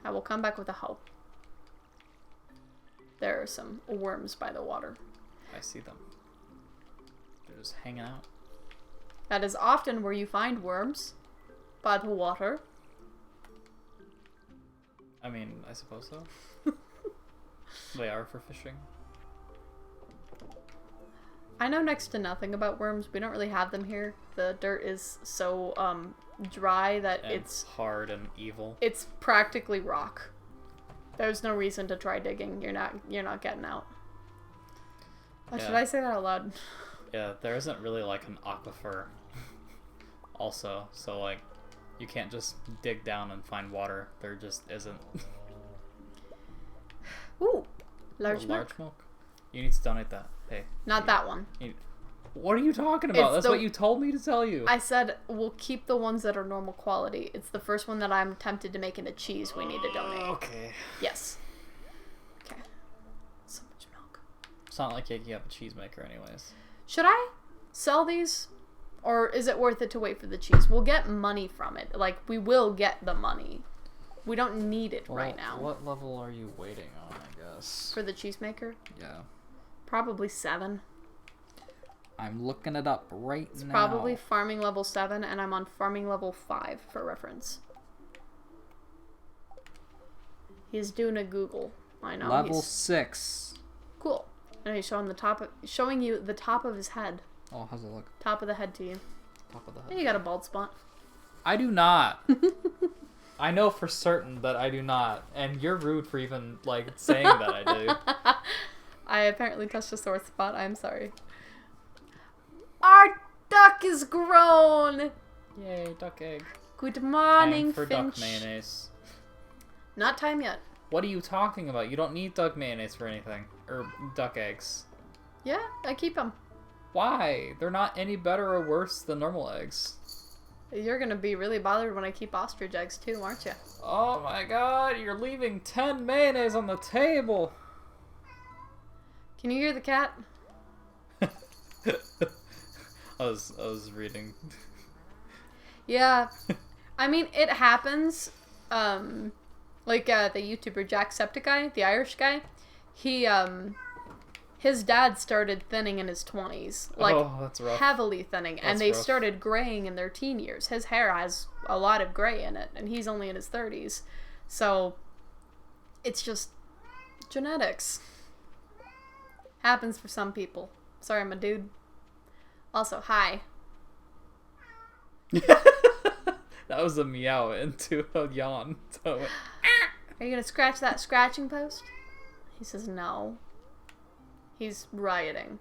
I will come back with a hoe. There are some worms by the water. I see them. They're just hanging out. That is often where you find worms. By the water. I mean, I suppose so. They are for fishing. I know next to nothing about worms. We don't really have them here. The dirt is so dry that And it's hard and evil. It's practically rock. There's no reason to try digging. You're not getting out. Oh, Yeah. should I say that out loud? Yeah, there isn't really like an aquifer. Also, so like, you can't just dig down and find water. There just isn't. Ooh, large milk. Large milk. You need to donate that. Hey. Not that one. What are you talking about? That's what you told me to tell you. I said we'll keep the ones that are normal quality. It's the first one that I'm tempted to make into cheese we need to donate. Okay. Yes. Okay. So much milk. It's not like you have a cheesemaker anyways. Should I sell these? Or is it worth it to wait for the cheese? We'll get money from it. Like, we will get the money. We don't need it right now. What level are you waiting on, I guess? For the cheesemaker? Yeah. Probably 7. I'm looking it up right now. It's probably farming level 7, and I'm on farming level 5 for reference. He's doing a Google. I know. Level 6. Cool. And he's showing you the top of his head. Oh, how's it look? Top of the head to you. Top of the head. And you got a bald spot. I do not. I know for certain that I do not. And you're rude for even, like, saying that I do. I apparently touched a sore spot. I'm sorry. Our duck is grown! Yay, duck egg. Good morning, Time for Finch. duck mayonnaise. Not time yet. What are you talking about? You don't need duck mayonnaise for anything. Or duck eggs. Yeah, I keep them. Why? They're not any better or worse than normal eggs. You're gonna be really bothered when I keep ostrich eggs too, aren't you? Oh my god, you're leaving 10 mayonnaise on the table! Can you hear the cat? I was reading. Yeah. I mean, it happens. Like, the YouTuber Jacksepticeye, the Irish guy, he, his dad started thinning in his 20s. Like, Oh, that's rough. heavily thinning. And That's they rough. started graying in their teen years. His hair has a lot of gray in it, and he's only in his 30s. So, it's just genetics. Happens for some people. Sorry, I'm a dude. Also, hi. That was a meow into a yawn. So, Are you gonna scratch that scratching post? He says no. He's rioting.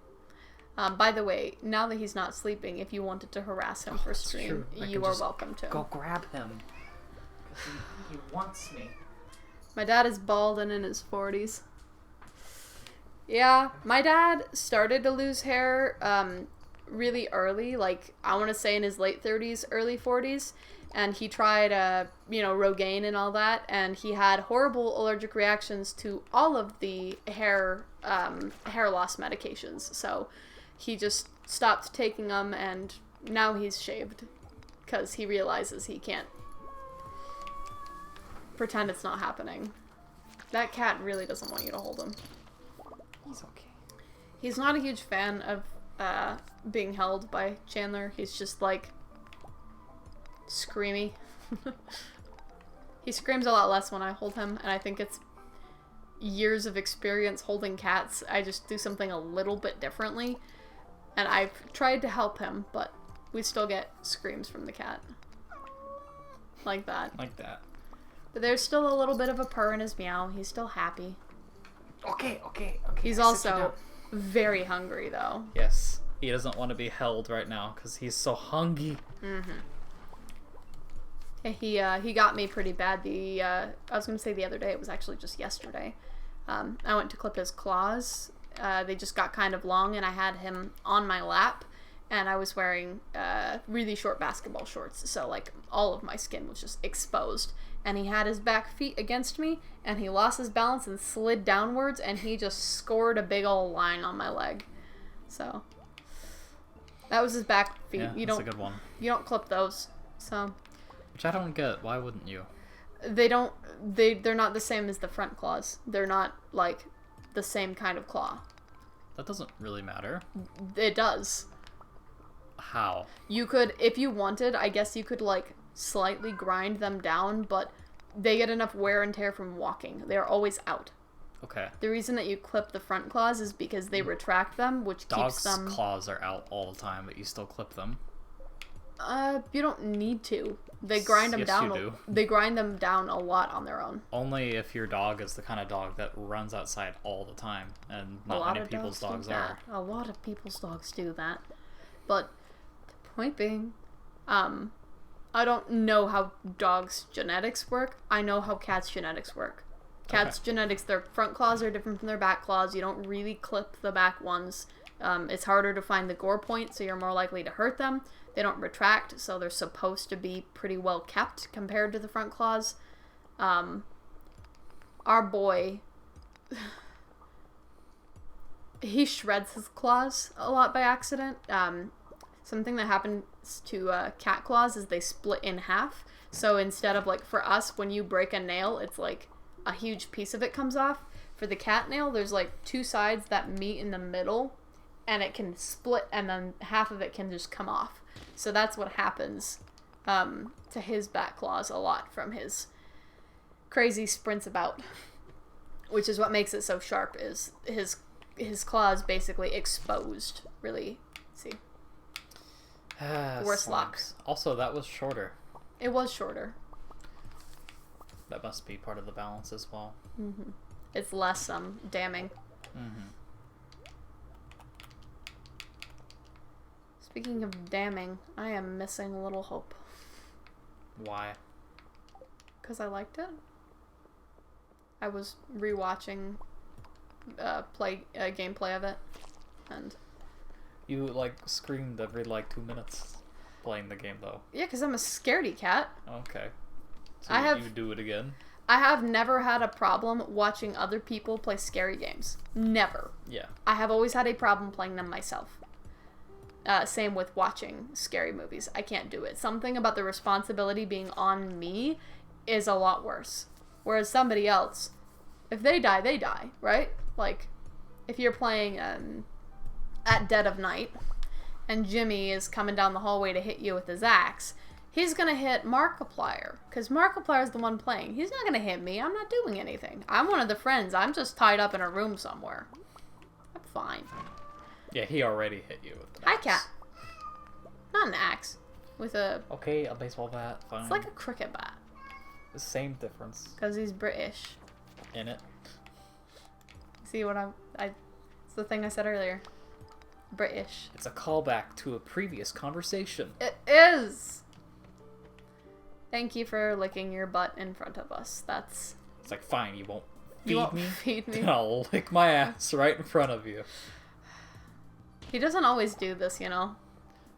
By the way, now that he's not sleeping, if you wanted to harass him for stream, you are welcome to. Go grab him. Because he wants me. My dad is bald and in his 40s. Yeah, my dad started to lose hair really early, like I want to say in his late 30s, early 40s, and he tried, Rogaine and all that, and he had horrible allergic reactions to all of the hair loss medications, so he just stopped taking them, and now he's shaved, because he realizes he can't pretend it's not happening. That cat really doesn't want you to hold him. He's okay. He's not a huge fan of being held by Chandler. He's just like screamy. He screams a lot less when I hold him, and I think it's years of experience holding cats. I just do something a little bit differently, and I've tried to help him, but we still get screams from the cat. Like that. Like that. But there's still a little bit of a purr in his meow. He's still happy. Okay. He's also very hungry, though. Yes. He doesn't want to be held right now because he's so hungry. Mm-hmm. He got me pretty bad. I was going to say the other day. It was actually just yesterday. I went to clip his claws. They just got kind of long, and I had him on my lap, and I was wearing really short basketball shorts, so like all of my skin was just exposed. And he had his back feet against me, and he lost his balance and slid downwards, and he just scored a big old line on my leg. So that was his back feet. Yeah, that's a good one. You don't clip those. So Which I don't get. Why wouldn't you? They're not the same as the front claws. They're not like the same kind of claw. That doesn't really matter. It does. How? You could, if you wanted, I guess you could like slightly grind them down, but they get enough wear and tear from walking. They're always out. Okay. The reason that you clip the front claws is because they retract them, which keeps them... Dogs' claws are out all the time, but you still clip them. You don't need to. They grind them Yes, down. you do. They grind them down a lot on their own. Only if your dog is the kind of dog that runs outside all the time, and not many people's dogs are. A lot of people's dogs do that. But the point being, I don't know how dogs' genetics work. I know how cats' genetics work. Cats' genetics, their front claws are different from their back claws. You don't really clip the back ones. It's harder to find the gore point, so you're more likely to hurt them. They don't retract, so they're supposed to be pretty well kept compared to the front claws. Our boy, he shreds his claws a lot by accident. Something that happens to cat claws is they split in half. So instead of, like, for us, when you break a nail, it's like a huge piece of it comes off. For the cat nail, there's like two sides that meet in the middle, and it can split, and then half of it can just come off. So that's what happens to his back claws a lot from his crazy sprints about, which is what makes it so sharp. Is his claws basically exposed? Really, see. Worse luck. Also, that was shorter. It was shorter. That must be part of the balance as well. Mm-hmm. It's less damning. Mm-hmm. Speaking of damning, I am missing a little hope. Why? Because I liked it. I was rewatching gameplay of it, and You, like, screamed every, like, 2 minutes playing the game, though. yeah, because I'm a scaredy cat. Okay. So you do it again? I have never had a problem watching other people play scary games. Never. Yeah. I have always had a problem playing them myself. Same with watching scary movies. I can't do it. Something about the responsibility being on me is a lot worse. Whereas somebody else, if they die, they die, right? Like, if you're playing at dead of night, and Jimmy is coming down the hallway to hit you with his axe, he's gonna hit Markiplier, because Markiplier's the one playing. He's not gonna hit me. I'm not doing anything. I'm one of the friends. I'm just tied up in a room somewhere. I'm fine. Yeah, he already hit you with Hi, cat. Not an axe. With a... Okay, a baseball bat, fine. It's like a cricket bat. The same difference. Because he's British. In it. See what it's the thing I said earlier. British. It's a callback to a previous conversation. It is! Thank you for licking your butt in front of us. That's... It's like, fine, you won't feed me? Then I'll lick my ass right in front of you. He doesn't always do this, you know?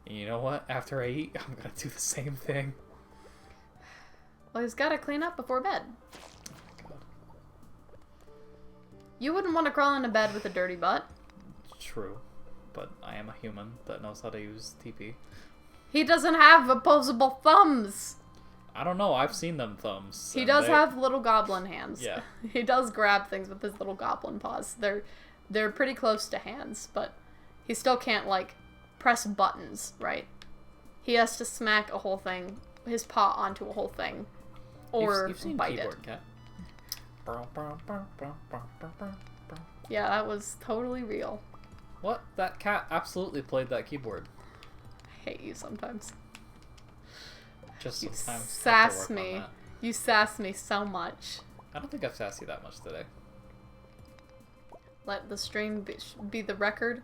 And you know what? After I eat, I'm gonna do the same thing. Well, he's gotta clean up before bed. God. You wouldn't want to crawl into bed with a dirty butt. True. But I am a human that knows how to use TP. He doesn't have opposable thumbs! I don't know, I've seen them thumbs. He does have little goblin hands. Yeah. He does grab things with his little goblin paws. They're pretty close to hands, but he still can't, like, press buttons, right? He has to smack a whole thing, his paw onto a whole thing, or you've seen bite Keyboard it. Cat. Yeah, that was totally real. What? That cat absolutely played that keyboard. I hate you sometimes. Just You sometimes. sass me. You sass me so much. I don't think I've sassed you that much today. Let the stream be the record.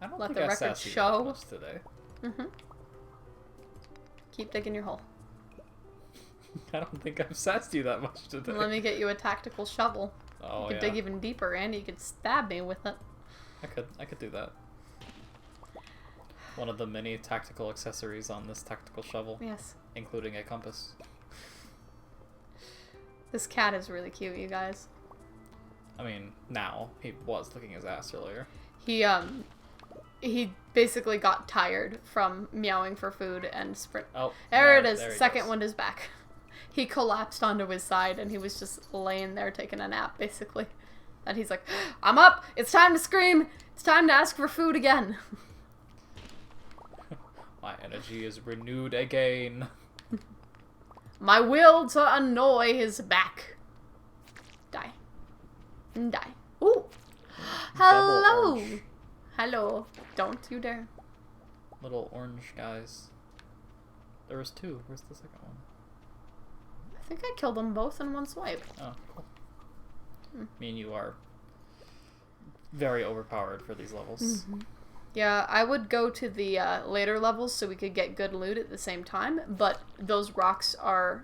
I don't Let think the I've record sassed you show. that much today. Mm-hmm. Keep digging your hole. I don't think I've sassed you that much today. Let me get you a tactical shovel. Oh, You could yeah. dig even deeper, and you could stab me with it. I could do that. One of the many tactical accessories on this tactical shovel, Yes. including a compass. This cat is really cute, you guys. I mean, now. He was licking his ass earlier. He basically got tired from meowing for food and sprint. Oh, There it is. There he Second goes. one is back. He collapsed onto his side and he was just laying there taking a nap, basically. And he's like, I'm up! It's time to scream! It's time to ask for food again! My energy is renewed again. My will to annoy is back. Die. Die. Ooh! Hello! orange. Hello. Don't you dare. Little orange guys. There was 2. Where's the second one? I think I killed them both in one swipe. Oh, cool. Me and you are very overpowered for these levels. Mm-hmm. Yeah, I would go to the later levels so we could get good loot at the same time, but those rocks are...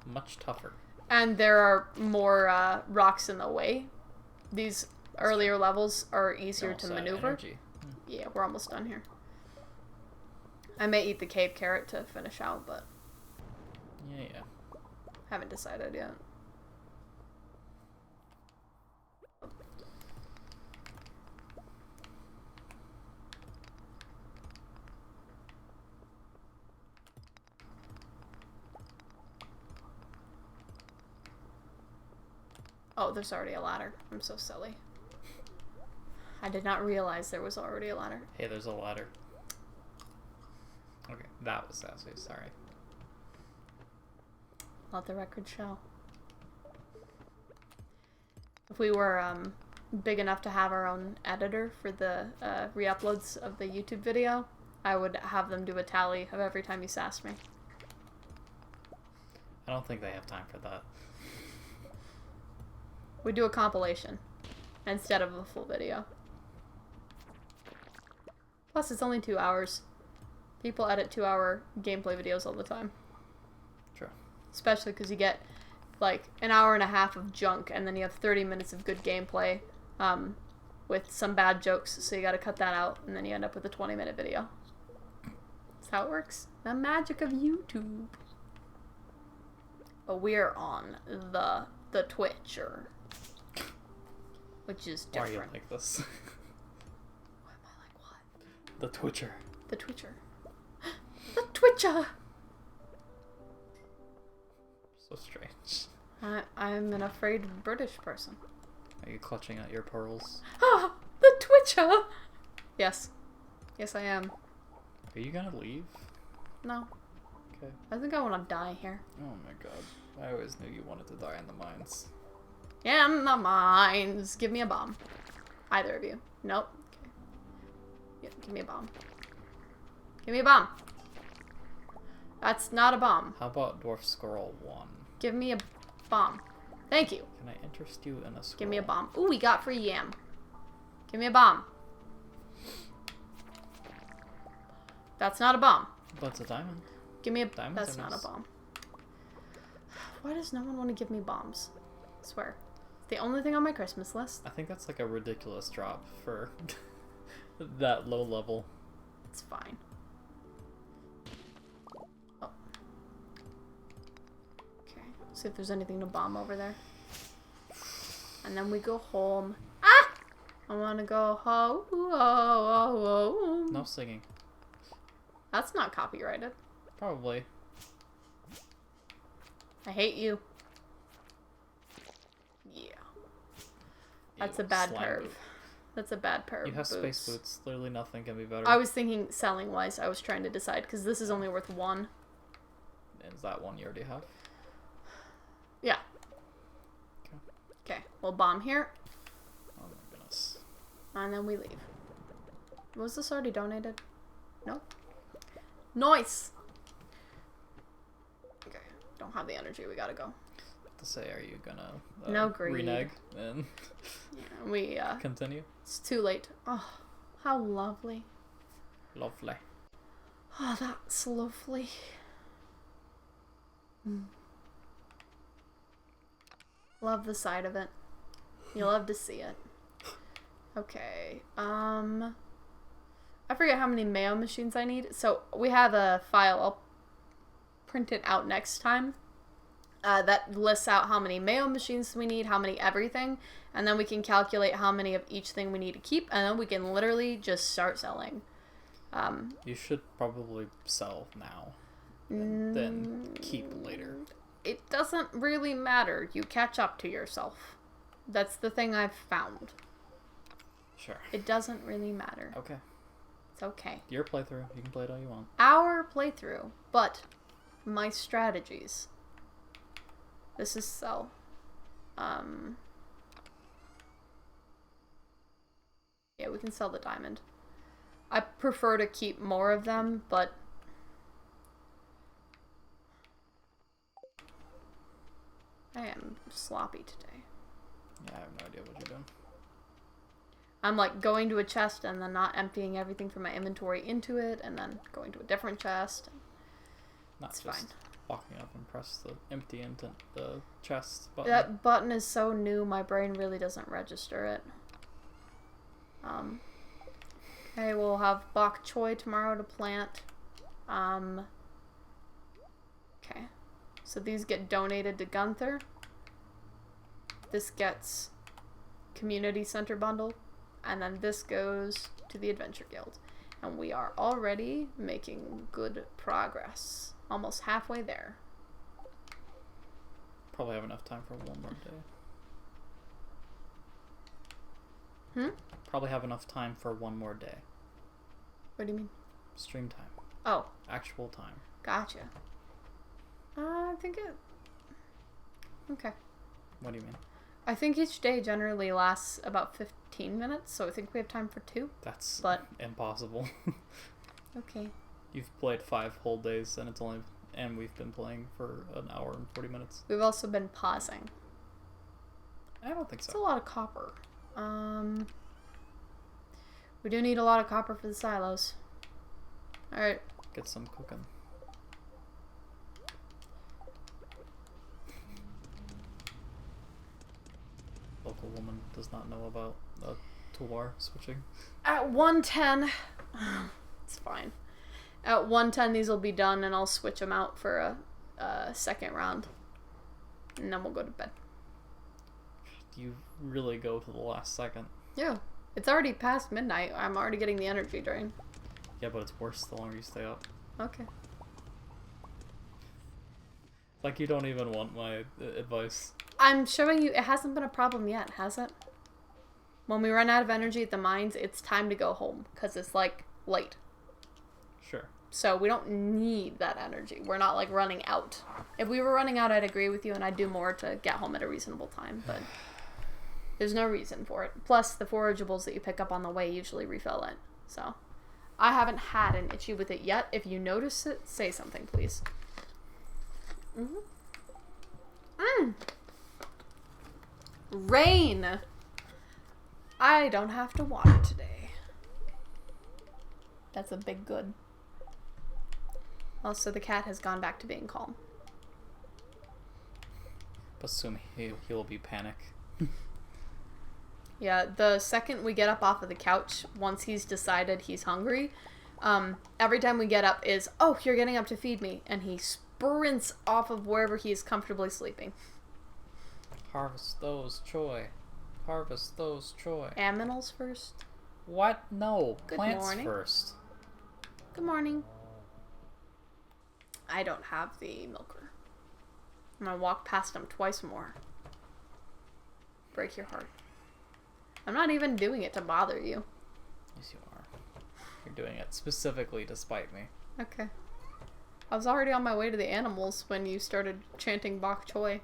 Much tougher. And there are more rocks in the way. These earlier levels are easier to maneuver. Energy. Yeah, we're almost done here. I may eat the cave carrot to finish out, but Yeah. haven't decided yet. Oh, there's already a ladder. I'm so silly. I did not realize there was already a ladder. Hey, there's a ladder. Okay, that was sassy. Sorry. Let the record show. If we were big enough to have our own editor for the re-uploads of the YouTube video, I would have them do a tally of every time you sassed me. I don't think they have time for that. We do a compilation instead of a full video. Plus, it's only 2 hours. People edit 2-hour gameplay videos all the time. True. Especially because you get like an hour and a half of junk, and then you have 30 minutes of good gameplay with some bad jokes, so you gotta cut that out, and then you end up with a 20-minute video. That's how it works. The magic of YouTube. But we're on the Twitcher, which is different. Why are you like this? Why am I like what? The Twitcher. The Twitcher. The Twitcher! So strange. I'm an afraid British person. Are you clutching at your pearls? Ah! The Twitcher! Yes. Yes, I am. Are you gonna leave? No. Okay. I think I want to die here. Oh my god. I always knew you wanted to die in the mines. In the mines. Give me a bomb. Either of you. Nope. Okay. Yeah, give me a bomb. Give me a bomb. That's not a bomb. How about Dwarf Squirrel 1? Give me a bomb. Thank you. Can I interest you in a squirrel? Give me a bomb. Ooh, we got free yam. Give me a bomb. That's not a bomb. That's a diamond. Give me a... Diamonds That's are not nice. a bomb. Why does no one want to give me bombs? I swear. It's the only thing on my Christmas list. I think that's like a ridiculous drop for that low level. It's fine. Oh. Okay. See if there's anything to bomb over there. And then we go home. Ah! I want to go home. No singing. That's not copyrighted. Probably. I hate you. Yeah. That's a bad slime perv. boot. That's a bad perv. You have boots. space boots. Literally nothing can be better. I was thinking selling wise. I was trying to decide because this is only worth 1. Is that one you already have? Yeah. Okay. Okay. We'll bomb here, Oh my goodness. and then we leave. Was this already donated? No. Nice. Okay. Don't have the energy. We gotta go. To say, are you gonna No greed. renege and Yeah, we continue? It's too late. Oh, how lovely. Lovely. Oh, that's lovely. Love the sight of it. You love to see it. Okay. I forget how many mayo machines I need. So we have a file. I'll print it out next time. That lists out how many mayo machines we need, how many everything, and then we can calculate how many of each thing we need to keep, and then we can literally just start selling. You should probably sell now, and then keep later. It doesn't really matter. You catch up to yourself. That's the thing I've found. Sure. It doesn't really matter. Okay. It's okay. Your playthrough. You can play it all you want. Our playthrough, but my strategies. This is sell. Yeah, we can sell the diamond. I prefer to keep more of them, but I am sloppy today. Yeah, I have no idea what you're doing. I'm like going to a chest and then not emptying everything from my inventory into it, and then going to a different chest. Not It's just fine. walking up and press the empty into the chest button. That button is so new, my brain really doesn't register it. Okay, we'll have bok choy tomorrow to plant. Okay. So these get donated to Gunther. This gets community center bundle. And then this goes to the Adventure Guild. And we are already making good progress. Almost halfway there. Probably have enough time for one more day. Probably have enough time for one more day. What do you mean? Stream time. Oh, Actual time. gotcha. I think it... Okay. What do you mean? I think each day generally lasts about 15 minutes, so I think we have time for 2. That's But- impossible. Okay. You've played 5 whole days and we've been playing for an hour and 40 minutes. We've also been pausing. I don't think It's a so. lot of copper. We do need a lot of copper for the silos. Alright. Get some cooking. Local woman does not know about toolbar switching. At 110, it's fine. At 110, these will be done, and I'll switch them out for a second round. And then we'll go to bed. You really go to the last second. Yeah. It's already past midnight. I'm already getting the energy drain. Yeah, but it's worse the longer you stay up. Okay. Like, you don't even want my advice. I'm showing you, it hasn't been a problem yet, has it? When we run out of energy at the mines, it's time to go home, because it's, like, late. Sure. So we don't need that energy. We're not, like, running out. If we were running out, I'd agree with you, and I'd do more to get home at a reasonable time, but there's no reason for it. Plus, the forageables that you pick up on the way usually refill it. So, I haven't had an issue with it yet. If you notice it, say something, please. Rain! I don't have to water today. That's a big good. Also, the cat has gone back to being calm. Assume he'll be panic. Yeah, the second we get up off of the couch, once he's decided he's hungry, every time we get up is, oh, you're getting up to feed me. And he sprints off of wherever he is comfortably sleeping. Harvest those choy. Harvest those choy. Aminals first. What? No. Good Plants morning. first. Good morning. I don't have the milker. I'm gonna walk past him twice more. Break your heart. I'm not even doing it to bother you. Yes, you are. You're doing it specifically to spite me. Okay. I was already on my way to the animals when you started chanting bok choy.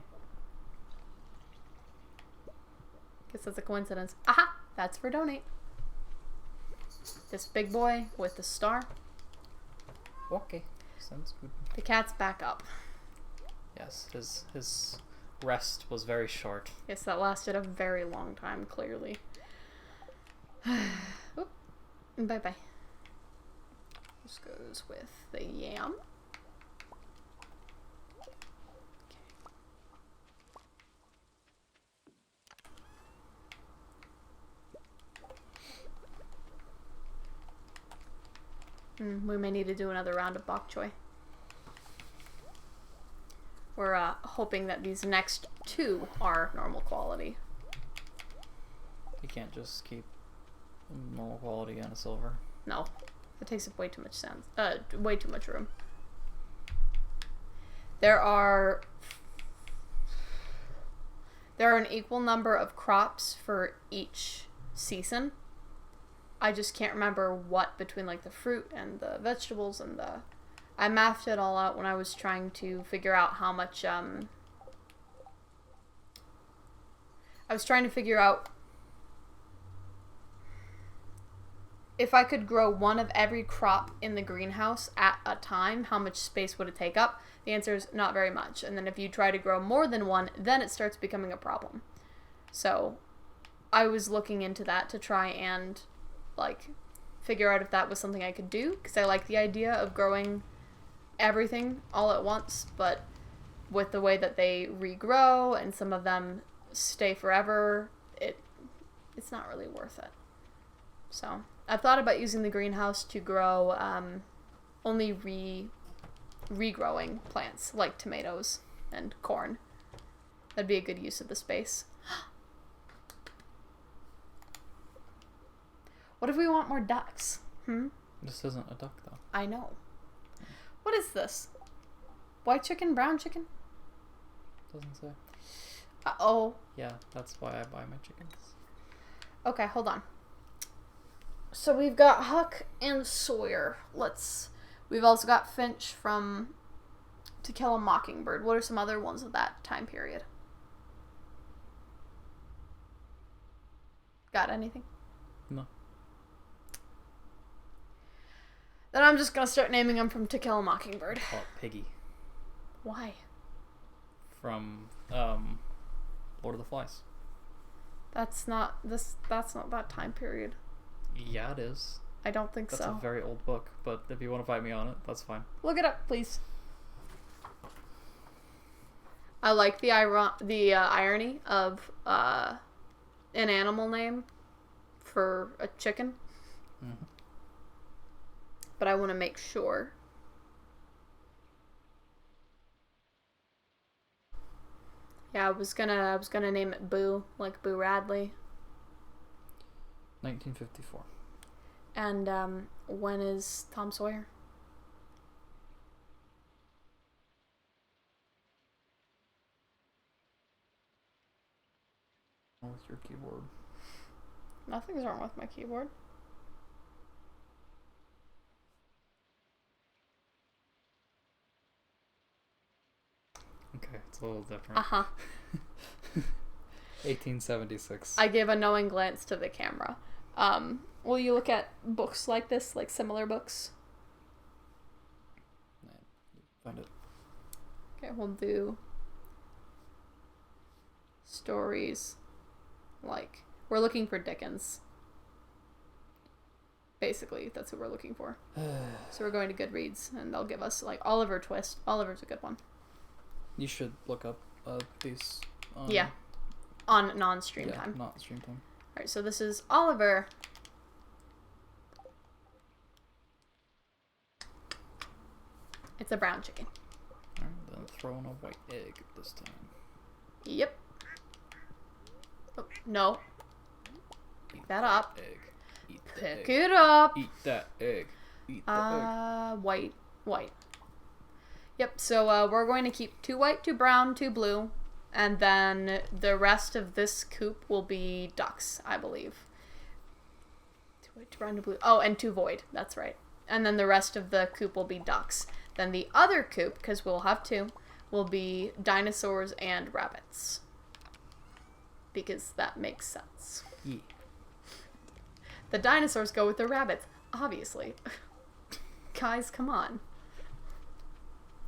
Guess that's a coincidence. Aha! That's for donate. This big boy with the star. Okay. Sounds good. The cat's back up. Yes, his rest was very short. Yes, that lasted a very long time, clearly. Bye-bye. This goes with the yam. We may need to do another round of bok choy. We're hoping that these next two are normal quality. You can't just keep normal quality and a silver. No, it takes up way too much sense. Way too much room. There are an equal number of crops for each season. I just can't remember what between like the fruit and the vegetables and the... I mathed it all out when I was trying to figure out how much, I was trying to figure out if I could grow one of every crop in the greenhouse at a time, how much space would it take up? The answer is not very much. And then if you try to grow more than one, then it starts becoming a problem. So I was looking into that to try and, like, figure out if that was something I could do, because I like the idea of growing everything all at once, but with the way that they regrow and some of them stay forever, it's not really worth it. So I've thought about using the greenhouse to grow only regrowing plants like tomatoes and corn. That'd be a good use of the space. What if we want more ducks? This isn't a duck, though. I know. What is this? White chicken, brown chicken? Doesn't say. Uh-oh. Yeah, that's why I buy my chickens. Okay, hold on. So we've got Huck and Sawyer. We've also got Finch from To Kill a Mockingbird. What are some other ones of that time period? Got anything? No. Then I'm just gonna start naming them from To Kill a Mockingbird. Call it Piggy. Why? From Lord of the Flies. That's not that time period. Yeah, it is. I don't think That's so. a very old book, but if you want to fight me on it, that's fine. Look it up, please. I like the irony of an animal name for a chicken. Mm-hmm. But I want to make sure. Yeah, I was gonna name it Boo, like Boo Radley. 1954. And when is Tom Sawyer? What's your keyboard? Nothing's wrong with my keyboard. Okay, it's a little different. 1876. I gave a knowing glance to the camera. Will you look at books like this, like similar books? Find it. Okay, we'll do stories. Like, we're looking for Dickens. Basically, that's what we're looking for. So we're going to Goodreads, and they'll give us, like, Oliver Twist. Oliver's a good one. You should look up these. Yeah. On non-stream time. Not stream time. Alright, so this is Oliver. It's a brown chicken. Alright, then throw in a white egg this time. Yep. Oh, no. Pick that up. Egg. Eat the Pick egg. it up. Eat that egg. Eat the egg. White. Yep, so we're going to keep 2 white, 2 brown, 2 blue, and then the rest of this coop will be ducks, I believe. 2 white, 2 brown, 2 blue. Oh, and 2 void, that's right. And then the rest of the coop will be ducks. Then the other coop, because we'll have 2, will be dinosaurs and rabbits. Because that makes sense. Yeah. The dinosaurs go with the rabbits, obviously. Guys, come on.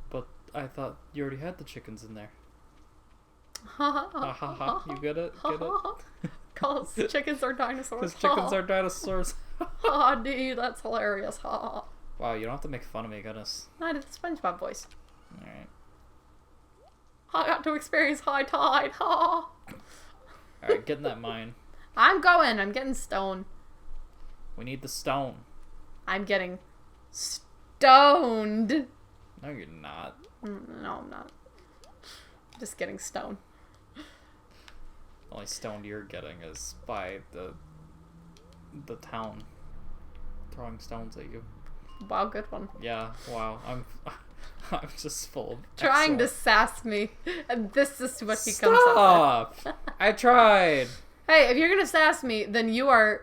But I thought you already had the chickens in there. Ha Ha ha ha. You get it? Get it? Because chickens are dinosaurs. Because chickens are dinosaurs. Oh, dude, that's hilarious. Ha. Wow, you don't have to make fun of me, goodness. I did the SpongeBob voice. Alright. I got to experience high tide. Ha. Alright, get in that mine. I'm going. I'm getting stone. We need the stone. I'm getting stoned. No, you're not. No, I'm not. Just getting stone. The only stone you're getting is by the town throwing stones at you. Wow, good one. Yeah, wow. I'm just full of Trying to excellence. sass me, and this is what he comes up with. Stop! I tried. Hey, if you're gonna sass me, then you are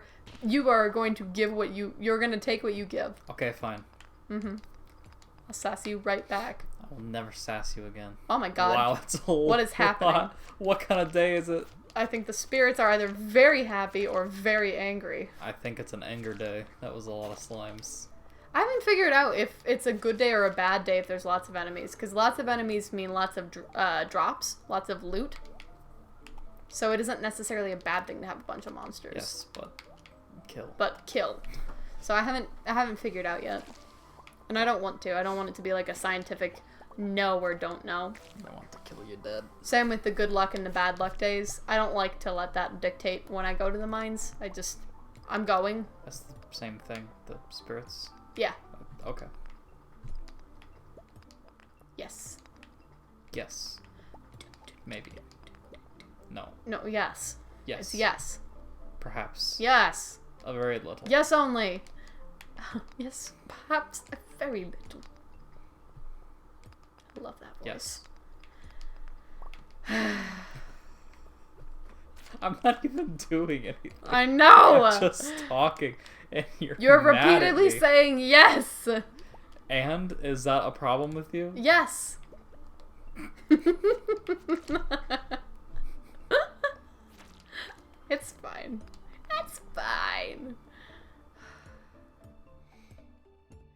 going to give what you're gonna take what you give. Okay, fine. I'll sass you right back. I will never sass you again. Oh my god. Wow, that's a What is happening? lot. What kind of day is it? I think the spirits are either very happy or very angry. I think it's an anger day. That was a lot of slimes. I haven't figured out if it's a good day or a bad day if there's lots of enemies. Because lots of enemies mean lots of drops, lots of loot. So it isn't necessarily a bad thing to have a bunch of monsters. Yes, but kill. But kill. So I haven't figured out yet. And I don't want to. I don't want it to be like a scientific know or don't know. I want to kill you dead. Same with the good luck and the bad luck days. I don't like to let that dictate when I go to the mines. I'm going. That's the same thing. The spirits. Yeah. Okay. Yes. Yes. Maybe. No. No, yes. Yes. It's yes. Perhaps. Yes. A very little. Yes only. Yes, perhaps a very little. I love that voice. Yes. I'm not even doing anything. I know! I'm just talking, and You're mad at repeatedly me. saying yes! And is that a problem with you? Yes! It's fine. It's fine.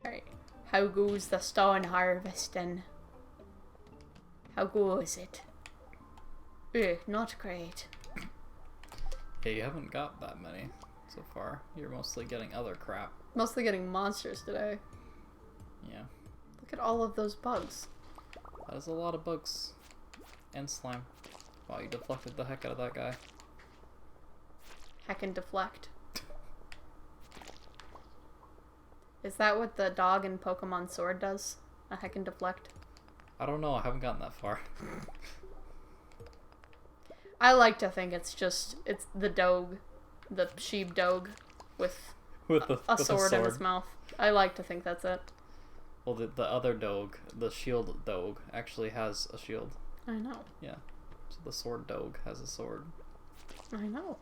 Alright. How goes the stone harvesting? How goes it? Not great. Yeah, you haven't got that many. so far. You're mostly getting other crap. Mostly getting monsters today. Yeah. Look at all of those bugs. That is a lot of bugs. And slime. Wow, you deflected the heck out of that guy. Heckin' deflect. Is that what the dog in Pokemon Sword does? A heckin' deflect? I don't know, I haven't gotten that far. I like to think it's the Doge, the sheep Doge with a sword in his mouth. I like to think that's it. Well, the other Doge, the shield Doge, actually has a shield. I know. Yeah. So the sword Doge has a sword. I know.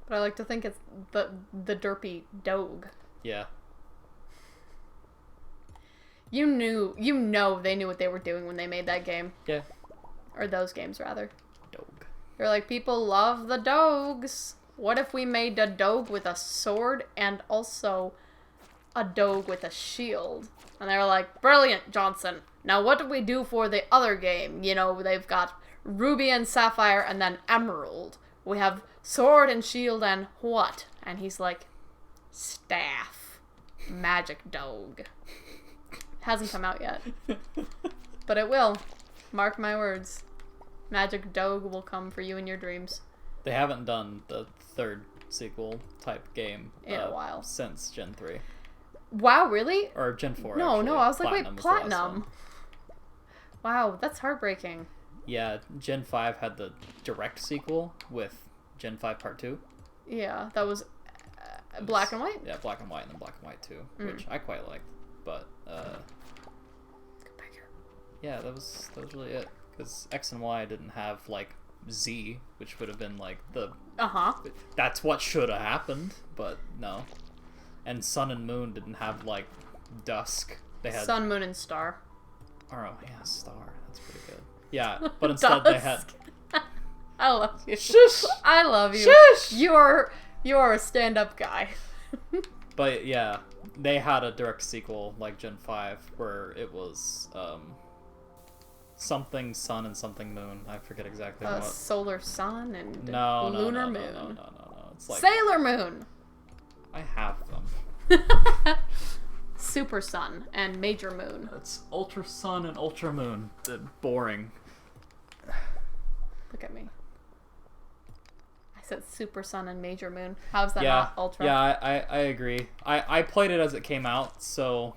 But I like to think it's the derpy Doge. Yeah. You know they knew what they were doing when they made that game. Yeah. Or those games, rather. Doge. They're like, people love the Doges. What if we made a Doge with a sword and also a Doge with a shield? And they're like, brilliant, Johnson. Now what do we do for the other game? You know, they've got Ruby and Sapphire and then Emerald. We have sword and shield and what? And he's like, staff. Magic Doge. Hasn't come out yet. But it will. Mark my words. Magic Doge will come for you in your dreams. They haven't done the third sequel type game in a while. Since Gen 3. Wow, really? Or Gen 4, No, actually. I was like, wait, was Platinum? Wow, that's heartbreaking. Yeah, Gen 5 had the direct sequel with Gen 5 Part 2. Yeah, that was Black and White? Yeah, Black and White and then Black and White 2, which I quite liked. But, yeah, that was really it. Because X and Y didn't have, like, Z, which would have been, like, the... That's what should have happened, but no. And Sun and Moon didn't have, like, Dusk. They had... Sun, Moon, and Star. Oh, yeah, Star. That's pretty good. Yeah, but instead they had... I love you. Shush! I love you. Shush! You're a stand-up guy. But, yeah, they had a direct sequel, like Gen 5, where it was, something Sun and something Moon. I forget exactly what. Solar Sun and Lunar Moon. No. It's like Sailor Moon. I have them. Super Sun and Major Moon. It's Ultra Sun and Ultra Moon. Boring. Look at me. I said Super Sun and Major Moon. How's that Yeah, not Ultra? yeah, I agree. I played it as it came out, so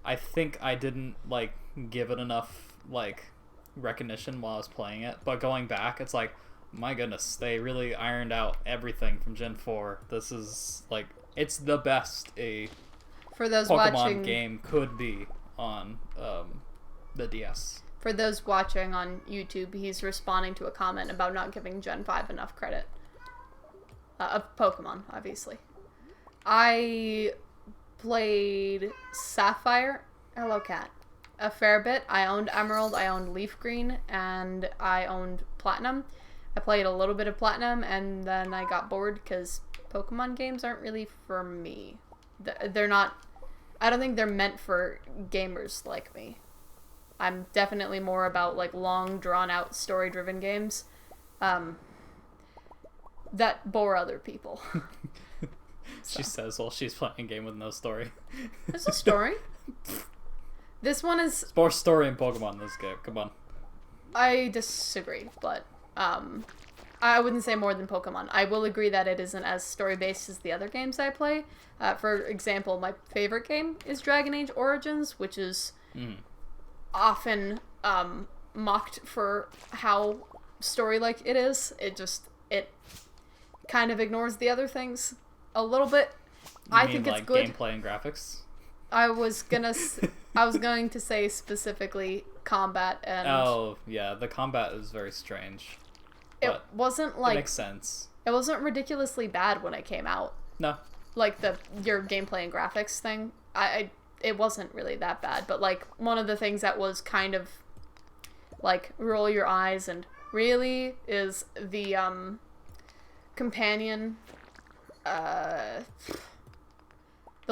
I think I didn't, like, give it enough, like, recognition while I was playing it. But going back, it's like, my goodness, they really ironed out everything from Gen 4. This is, like, it's the best a for those Pokemon watching, game could be on the DS. For those watching on YouTube, he's responding to a comment about not giving Gen 5 enough credit. Of Pokemon, obviously. I played Sapphire. Hello, cat. A fair bit. I owned Emerald, I owned Leaf Green, and I owned Platinum. I played a little bit of Platinum, and then I got bored because Pokemon games aren't really for me. They're not... I don't think they're meant for gamers like me. I'm definitely more about, like, long, drawn-out, story-driven games. That bore other people. She says while she's playing a game with no story. There's a story. This one is... It's more story in Pokemon in this game. Come on. I disagree, but I wouldn't say more than Pokemon. I will agree that it isn't as story-based as the other games I play. For example, my favorite game is Dragon Age Origins, which is often mocked for how story-like it is. It kind of ignores the other things a little bit. I think it's good. Gameplay and graphics? I was going to say specifically combat and... Oh, yeah, the combat is very strange. It wasn't like... It makes sense. It wasn't ridiculously bad when it came out. No. Like your gameplay and graphics thing. It wasn't really that bad, but like one of the things that was kind of like roll your eyes and really is the companion the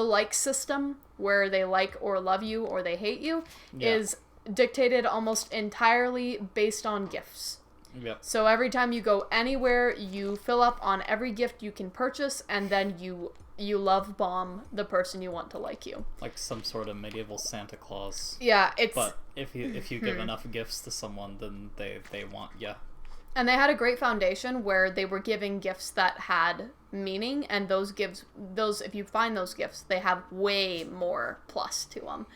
like system where they like or love you or they hate you is dictated almost entirely based on gifts. Yep. So every time you go anywhere, you fill up on every gift you can purchase, and then you love bomb the person you want to like you. Like some sort of medieval Santa Claus. Yeah, it's... But if you give enough gifts to someone, then they want you. And they had a great foundation where they were giving gifts that had meaning, and those if you find those gifts, they have way more plus to them.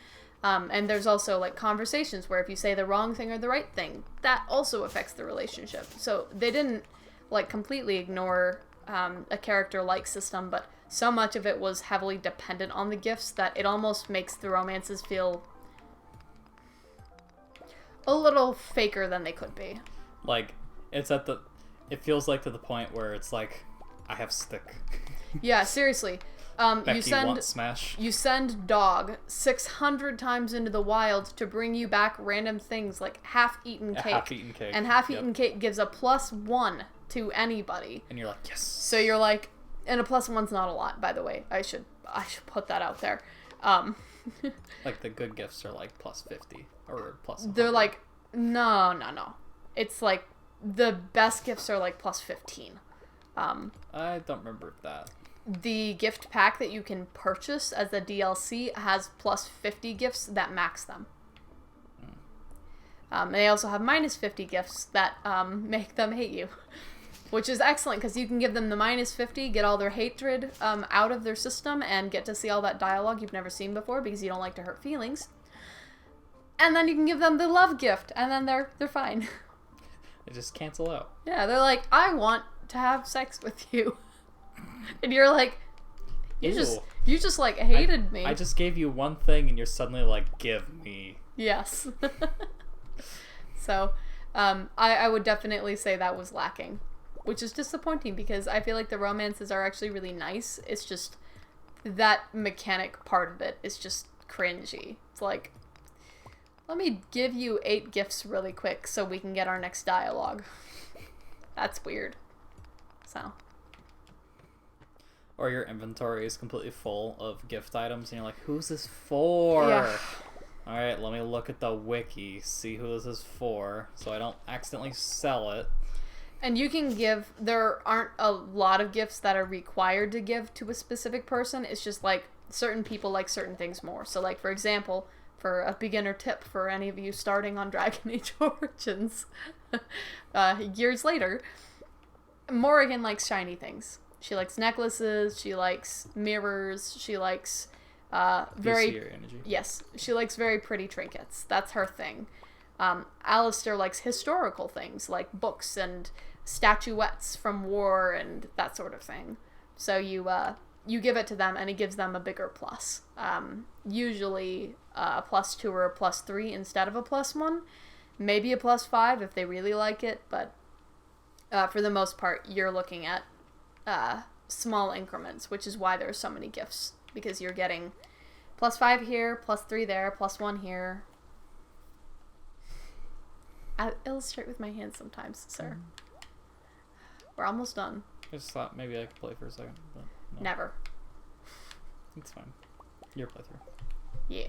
And there's also like conversations where if you say the wrong thing or the right thing, that also affects the relationship. So they didn't like completely ignore a character-like system, but so much of it was heavily dependent on the gifts that it almost makes the romances feel a little faker than they could be. Like, it feels like to the point where it's like, I have stick. Yeah, seriously. Becky wants smash. You send dog 600 times into the wild to bring you back random things like half-eaten cake. Half-eaten cake. And half-eaten cake gives a +1 to anybody. And you're like, yes. So you're like, and a +1's not a lot, by the way. I should put that out there. Like the good gifts are like +50 or +100. They're like, no. It's like the best gifts are like +15. I don't remember that. The gift pack that you can purchase as the DLC has +50 gifts that max them. They also have -50 gifts that make them hate you. Which is excellent, because you can give them the -50, get all their hatred out of their system, and get to see all that dialogue you've never seen before, because you don't like to hurt feelings. And then you can give them the love gift, and then they're fine. They just cancel out. Yeah, they're like, I want to have sex with you. And you're like, you just like hated me. I just gave you one thing and you're suddenly like, give me. Yes. So, I would definitely say that was lacking, which is disappointing because I feel like the romances are actually really nice. It's just that mechanic part of it is just cringy. It's like, let me give you 8 gifts really quick so we can get our next dialogue. That's weird. So. Or your inventory is completely full of gift items and you're like, who's this for? Yeah. Alright, let me look at the wiki, see who this is for, so I don't accidentally sell it. And you can give, there aren't a lot of gifts that are required to give to a specific person. It's just like certain people like certain things more. So like, for example, for a beginner tip for any of you starting on Dragon Age Origins, years later, Morrigan likes shiny things. She likes necklaces, she likes mirrors, she likes energy. Yes, she likes very pretty trinkets. That's her thing. Alistair likes historical things like books and statuettes from war and that sort of thing. So you give it to them and it gives them a bigger plus. Usually a +2 or a +3 instead of a +1. Maybe a +5 if they really like it, but for the most part you're looking at small increments, which is why there's so many gifts, because you're getting +5 here, +3 there, +1 here. I illustrate with my hands sometimes, sir. We're almost done. I just thought maybe I could play for a second, but no. Never. It's fine. Your playthrough. Yeah.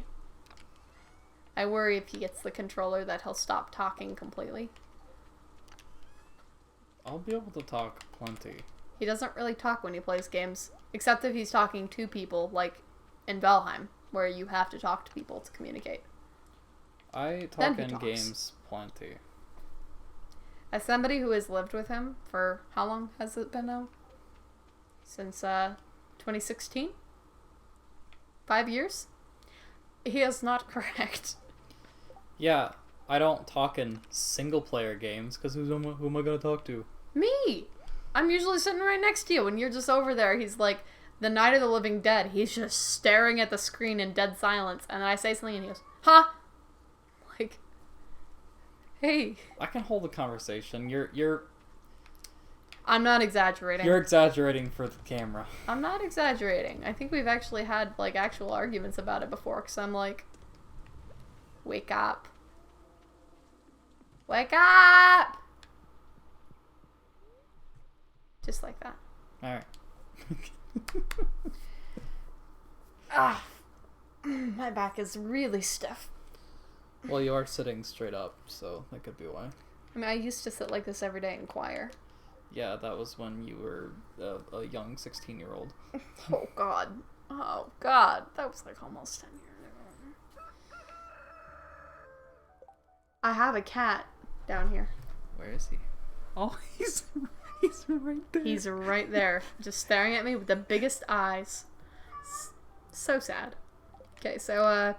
I worry if he gets the controller that he'll stop talking completely. I'll be able to talk plenty. He doesn't really talk when he plays games, except if he's talking to people, like in Valheim, where you have to talk to people to communicate. I talk in games plenty. As somebody who has lived with him for, how long has it been now? Since 2016? 5 years? He is not correct. Yeah, I don't talk in single-player games, because who am I going to talk to? Me! I'm usually sitting right next to you, and you're just over there. He's like, the Night of the Living Dead. He's just staring at the screen in dead silence, and then I say something, and he goes, huh? Like, hey. I can hold a conversation. You're I'm not exaggerating. You're exaggerating for the camera. I'm not exaggerating. I think we've actually had, like, actual arguments about it before, because I'm like, wake up. Wake up! Just like that. Alright. My back is really stiff. Well, you are sitting straight up, so that could be why. I mean, I used to sit like this every day in choir. Yeah, that was when you were a young 16-year-old. Oh, God. Oh, God. That was like almost 10 years ago. I have a cat down here. Where is he? Oh, he's right there. He's right there, just staring at me with the biggest eyes. So sad. Okay, so,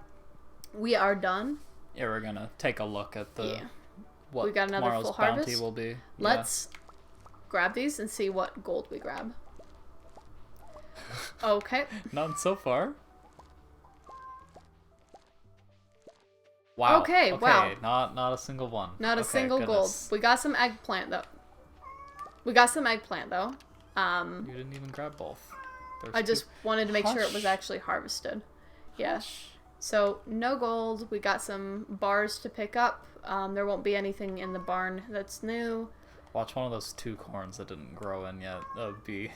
we are done. Yeah, we're gonna take a look at the what we got another tomorrow's full bounty harvest. will be. Let's grab these and see what gold we grab. Okay. None so far. Wow. Okay, wow. Not a single one. Not a single goodness. gold. We got some eggplant though. You didn't even grab both. I just wanted to make sure it was actually harvested. Yeah. So, no gold. We got some bars to pick up. There won't be anything in the barn that's new. Watch one of those 2 corns that didn't grow in yet. That would be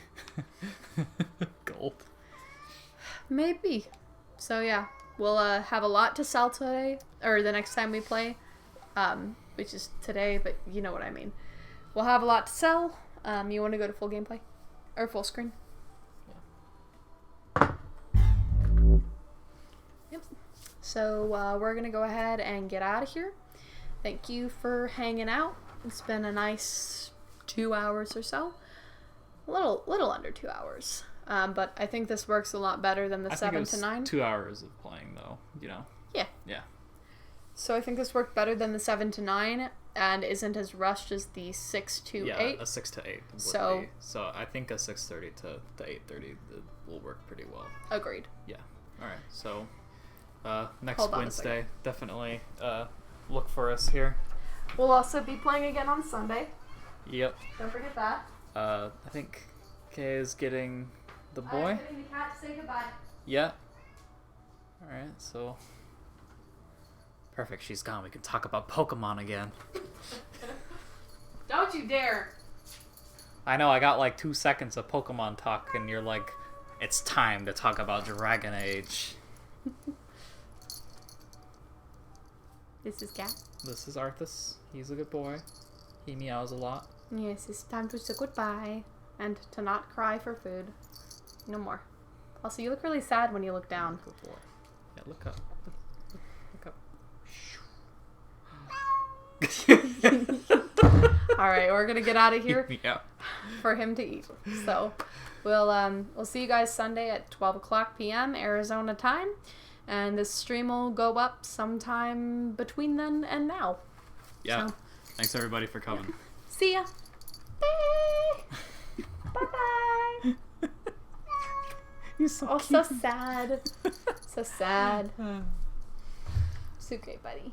gold. Maybe. So, yeah. We'll have a lot to sell today. Or the next time we play. Which is today, but you know what I mean. We'll have a lot to sell. You want to go to full gameplay? Or full screen? Yep. So we're going to go ahead and get out of here. Thank you for hanging out. It's been a nice 2 hours or so. A little under 2 hours. But I think this works a lot better than the 7 to 9. 2 hours of playing though, you know. Yeah. Yeah. So I think this worked better than the 7 to 9 and isn't as rushed as the 6 to 8. Yeah, a 6 to 8 would be. So I think a 6:30 to 8:30 will work pretty well. Agreed. Yeah. All right. So next Wednesday, definitely look for us here. We'll also be playing again on Sunday. Yep. Don't forget that. I think Kay is getting the boy. I'm getting the cat to say goodbye. Yeah. All right. So perfect. She's gone. We can talk about Pokemon again. Don't you dare. I know. I got like 2 seconds of Pokemon talk, and you're like, "It's time to talk about Dragon Age." This is Cat. This is Arthas. He's a good boy. He meows a lot. Yes, it's time to say goodbye and to not cry for food. No more. Also, you look really sad when you look down. Good boy. Yeah, look up. Look up. Alright, we're gonna get out of here Yeah. for him to eat. So we'll see you guys Sunday at 12:00 p.m. Arizona time. And this stream will go up sometime between then and now. Yeah. So, Thanks everybody for coming. see ya. Bye. Bye-bye. You're so Oh, cute. so sad. So sad. It's okay, buddy.